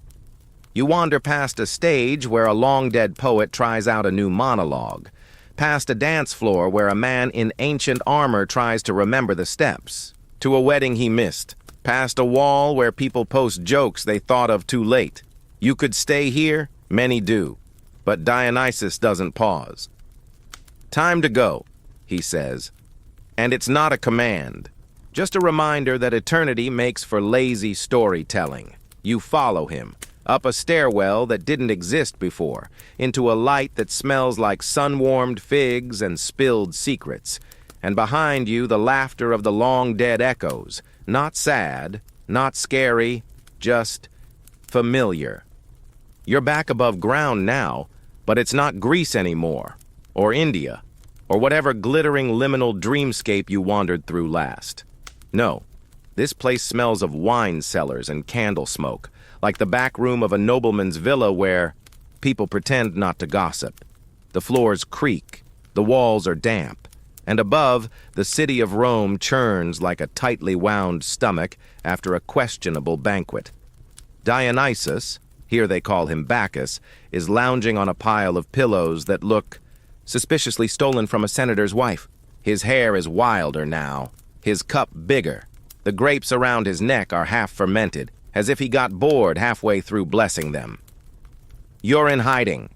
Speaker 1: You wander past a stage where a long-dead poet tries out a new monologue, past a dance floor where a man in ancient armor tries to remember the steps, to a wedding he missed, past a wall where people post jokes they thought of too late. You could stay here, many do, but Dionysus doesn't pause. Time to go, he says, and it's not a command, just a reminder that eternity makes for lazy storytelling. You follow him, up a stairwell that didn't exist before, into a light that smells like sun-warmed figs and spilled secrets, and behind you the laughter of the long-dead echoes, not sad, not scary, just familiar. You're back above ground now, but it's not Greece anymore, or India, or whatever glittering liminal dreamscape you wandered through last. No, this place smells of wine cellars and candle smoke, like the back room of a nobleman's villa where people pretend not to gossip. The floors creak, the walls are damp, and above, the city of Rome churns like a tightly wound stomach after a questionable banquet. Dionysus, here they call him Bacchus, is lounging on a pile of pillows that look suspiciously stolen from a senator's wife. His hair is wilder now, his cup bigger. The grapes around his neck are half fermented, as if he got bored halfway through blessing them. You're in hiding.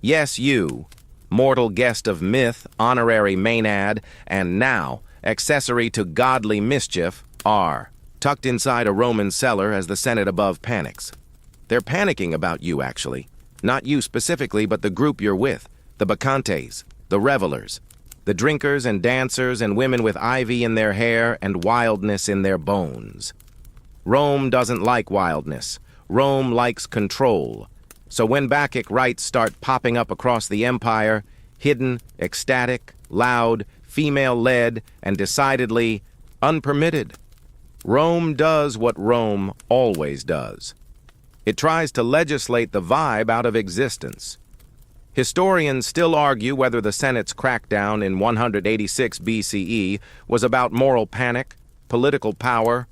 Speaker 1: Yes, you, mortal guest of myth, honorary maenad, and now accessory to godly mischief, are tucked inside a Roman cellar as the Senate above panics. They're panicking about you, actually. Not you specifically, but the group you're with, the bacchantes, the revelers, the drinkers and dancers and women with ivy in their hair and wildness in their bones. Rome doesn't like wildness. Rome likes control. So when Bacchic rites start popping up across the empire, hidden, ecstatic, loud, female-led, and decidedly unpermitted, Rome does what Rome always does. It tries to legislate the vibe out of existence. Historians still argue whether the Senate's crackdown in 186 BCE was about moral panic, political power,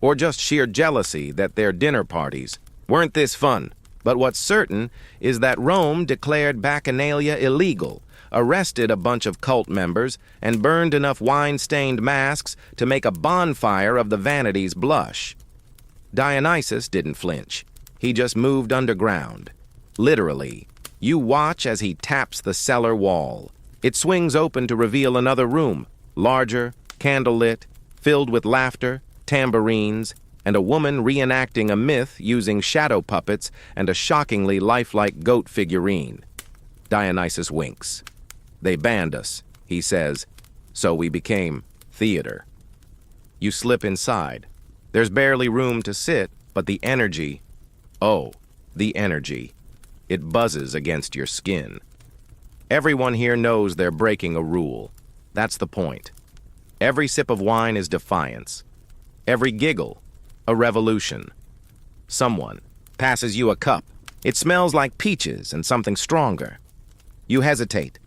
Speaker 1: or just sheer jealousy that their dinner parties weren't this fun. But what's certain is that Rome declared Bacchanalia illegal, arrested a bunch of cult members, and burned enough wine-stained masks to make a bonfire of the vanities blush. Dionysus didn't flinch. He just moved underground. Literally. You watch as he taps the cellar wall. It swings open to reveal another room, larger, candlelit, filled with laughter, tambourines, and a woman reenacting a myth using shadow puppets and a shockingly lifelike goat figurine. Dionysus winks. They banned us, he says, so we became theater. You slip inside. There's barely room to sit, but the energy, the energy. It buzzes against your skin. Everyone here knows they're breaking a rule. That's the point. Every sip of wine is defiance. Every giggle, a revolution. Someone passes you a cup. It smells like peaches and something stronger. You hesitate.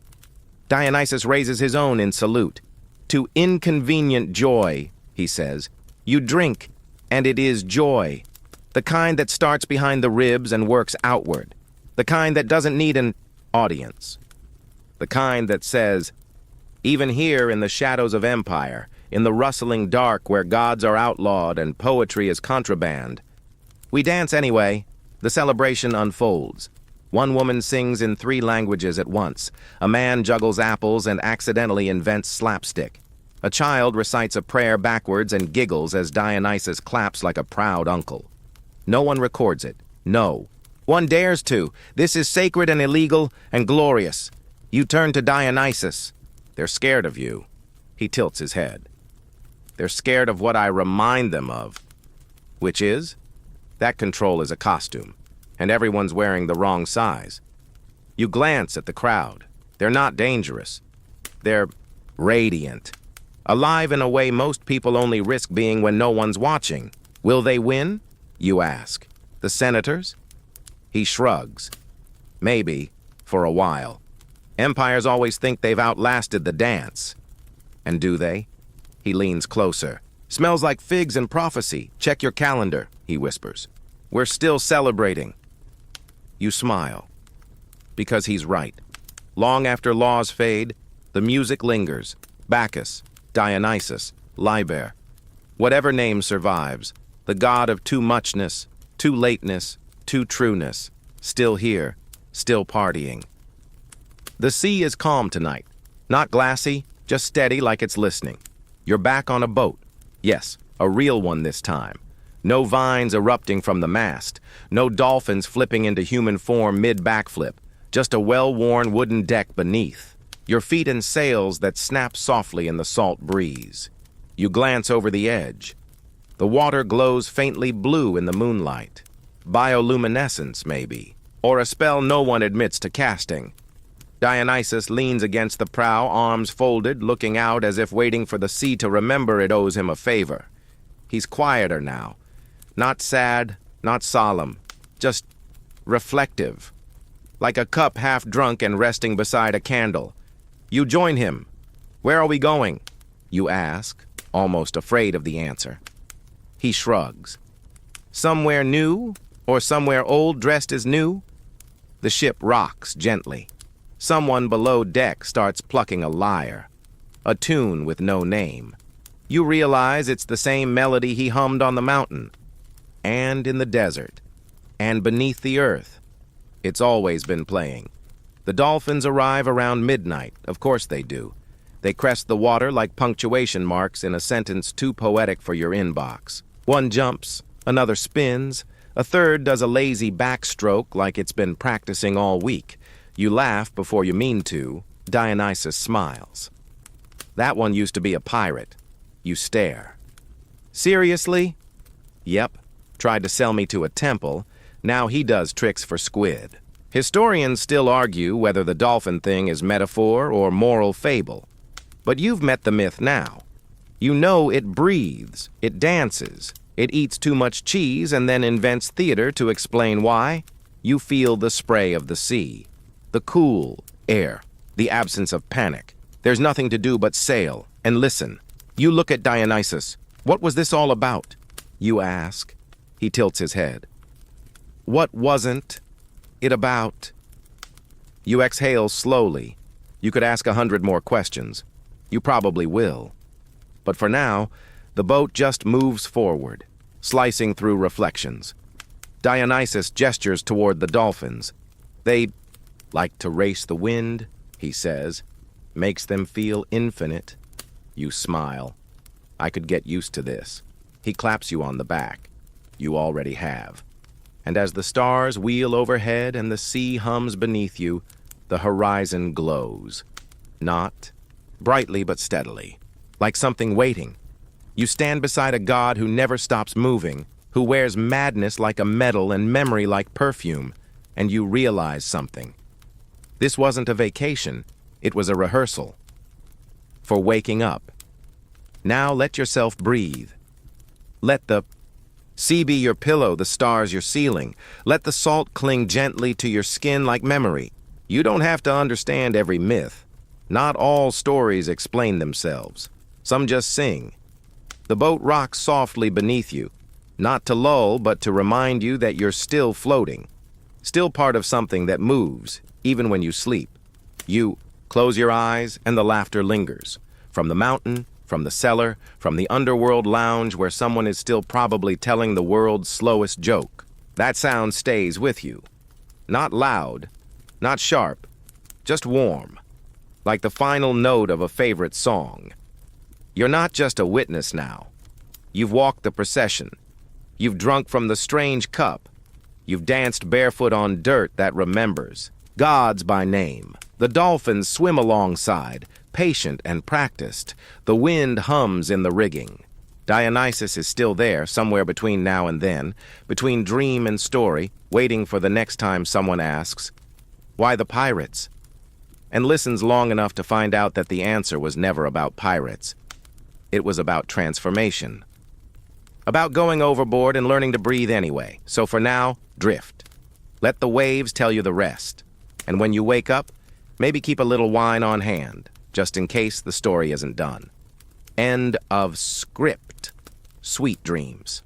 Speaker 1: Dionysus raises his own in salute. To inconvenient joy, he says. You drink, and it is joy. The kind that starts behind the ribs and works outward. The kind that doesn't need an audience. The kind that says, even here in the shadows of empire, in the rustling dark where gods are outlawed and poetry is contraband, we dance anyway. The celebration unfolds. One woman sings in 3 languages at once. A man juggles apples and accidentally invents slapstick. A child recites a prayer backwards and giggles as Dionysus claps like a proud uncle. No one records it. No. One dares to. This is sacred and illegal and glorious. You turn to Dionysus. They're scared of you. He tilts his head. They're scared of what I remind them of. Which is? That control is a costume, and everyone's wearing the wrong size. You glance at the crowd. They're not dangerous. They're radiant. Alive in a way most people only risk being when no one's watching. Will they win? You ask. The senators? He shrugs. Maybe, for a while. Empires always think they've outlasted the dance. And do they? He leans closer. Smells like figs and prophecy. Check your calendar, he whispers. We're still celebrating. You smile. Because he's right. Long after laws fade, the music lingers. Bacchus, Dionysus, Liber. Whatever name survives, the god of too muchness, too lateness, too trueness, still here, still partying. The sea is calm tonight. Not glassy, just steady like it's listening. You're back on a boat. Yes, a real one this time. No vines erupting from the mast. No dolphins flipping into human form mid-backflip. Just a well-worn wooden deck beneath. Your feet in sails that snap softly in the salt breeze. You glance over the edge. The water glows faintly blue in the moonlight. Bioluminescence, maybe. Or a spell no one admits to casting. Dionysus leans against the prow, arms folded, looking out as if waiting for the sea to remember it owes him a favor. He's quieter now. Not sad, not solemn, just reflective. Like a cup half drunk and resting beside a candle. You join him. Where are we going? You ask, almost afraid of the answer. He shrugs. Somewhere new, or somewhere old dressed as new? The ship rocks gently. Someone below deck starts plucking a lyre. A tune with no name. You realize it's the same melody he hummed on the mountain. And in the desert. And beneath the earth. It's always been playing. The dolphins arrive around midnight. Of course they do. They crest the water like punctuation marks in a sentence too poetic for your inbox. One jumps, another spins, a third does a lazy backstroke like it's been practicing all week. You laugh before you mean to. Dionysus smiles. That one used to be a pirate. You stare. Seriously? Yep. Tried to sell me to a temple. Now he does tricks for squid. Historians still argue whether the dolphin thing is metaphor or moral fable. But you've met the myth now. You know it breathes, it dances, it eats too much cheese and then invents theater to explain why. You feel the spray of the sea. The cool air, the absence of panic. There's nothing to do but sail and listen. You look at Dionysus. What was this all about? You ask. He tilts his head. What wasn't it about? You exhale slowly. You could ask 100 more questions. You probably will. But for now, the boat just moves forward, slicing through reflections. Dionysus gestures toward the dolphins. They like to race the wind, he says. Makes them feel infinite. You smile. I could get used to this. He claps you on the back. You already have. And as the stars wheel overhead and the sea hums beneath you, the horizon glows. Not brightly but steadily, like something waiting. You stand beside a god who never stops moving, who wears madness like a medal and memory like perfume, and you realize something. This wasn't a vacation, it was a rehearsal. For waking up. Now let yourself breathe. Let the sea be your pillow, the stars your ceiling. Let the salt cling gently to your skin like memory. You don't have to understand every myth. Not all stories explain themselves. Some just sing. The boat rocks softly beneath you, not to lull, but to remind you that you're still floating, still part of something that moves, even when you sleep. You close your eyes, and the laughter lingers. From the mountain, from the cellar, from the underworld lounge where someone is still probably telling the world's slowest joke. That sound stays with you. Not loud, not sharp, just warm, like the final note of a favorite song. You're not just a witness now. You've walked the procession. You've drunk from the strange cup. You've danced barefoot on dirt that remembers. Gods by name. The dolphins swim alongside, patient and practiced. The wind hums in the rigging. Dionysus is still there, somewhere between now and then, between dream and story, waiting for the next time someone asks, "Why the pirates?" and listens long enough to find out that the answer was never about pirates. It was about transformation. About going overboard and learning to breathe anyway. So for now, drift. Let the waves tell you the rest. And when you wake up, maybe keep a little wine on hand, just in case the story isn't done. End of script. Sweet dreams.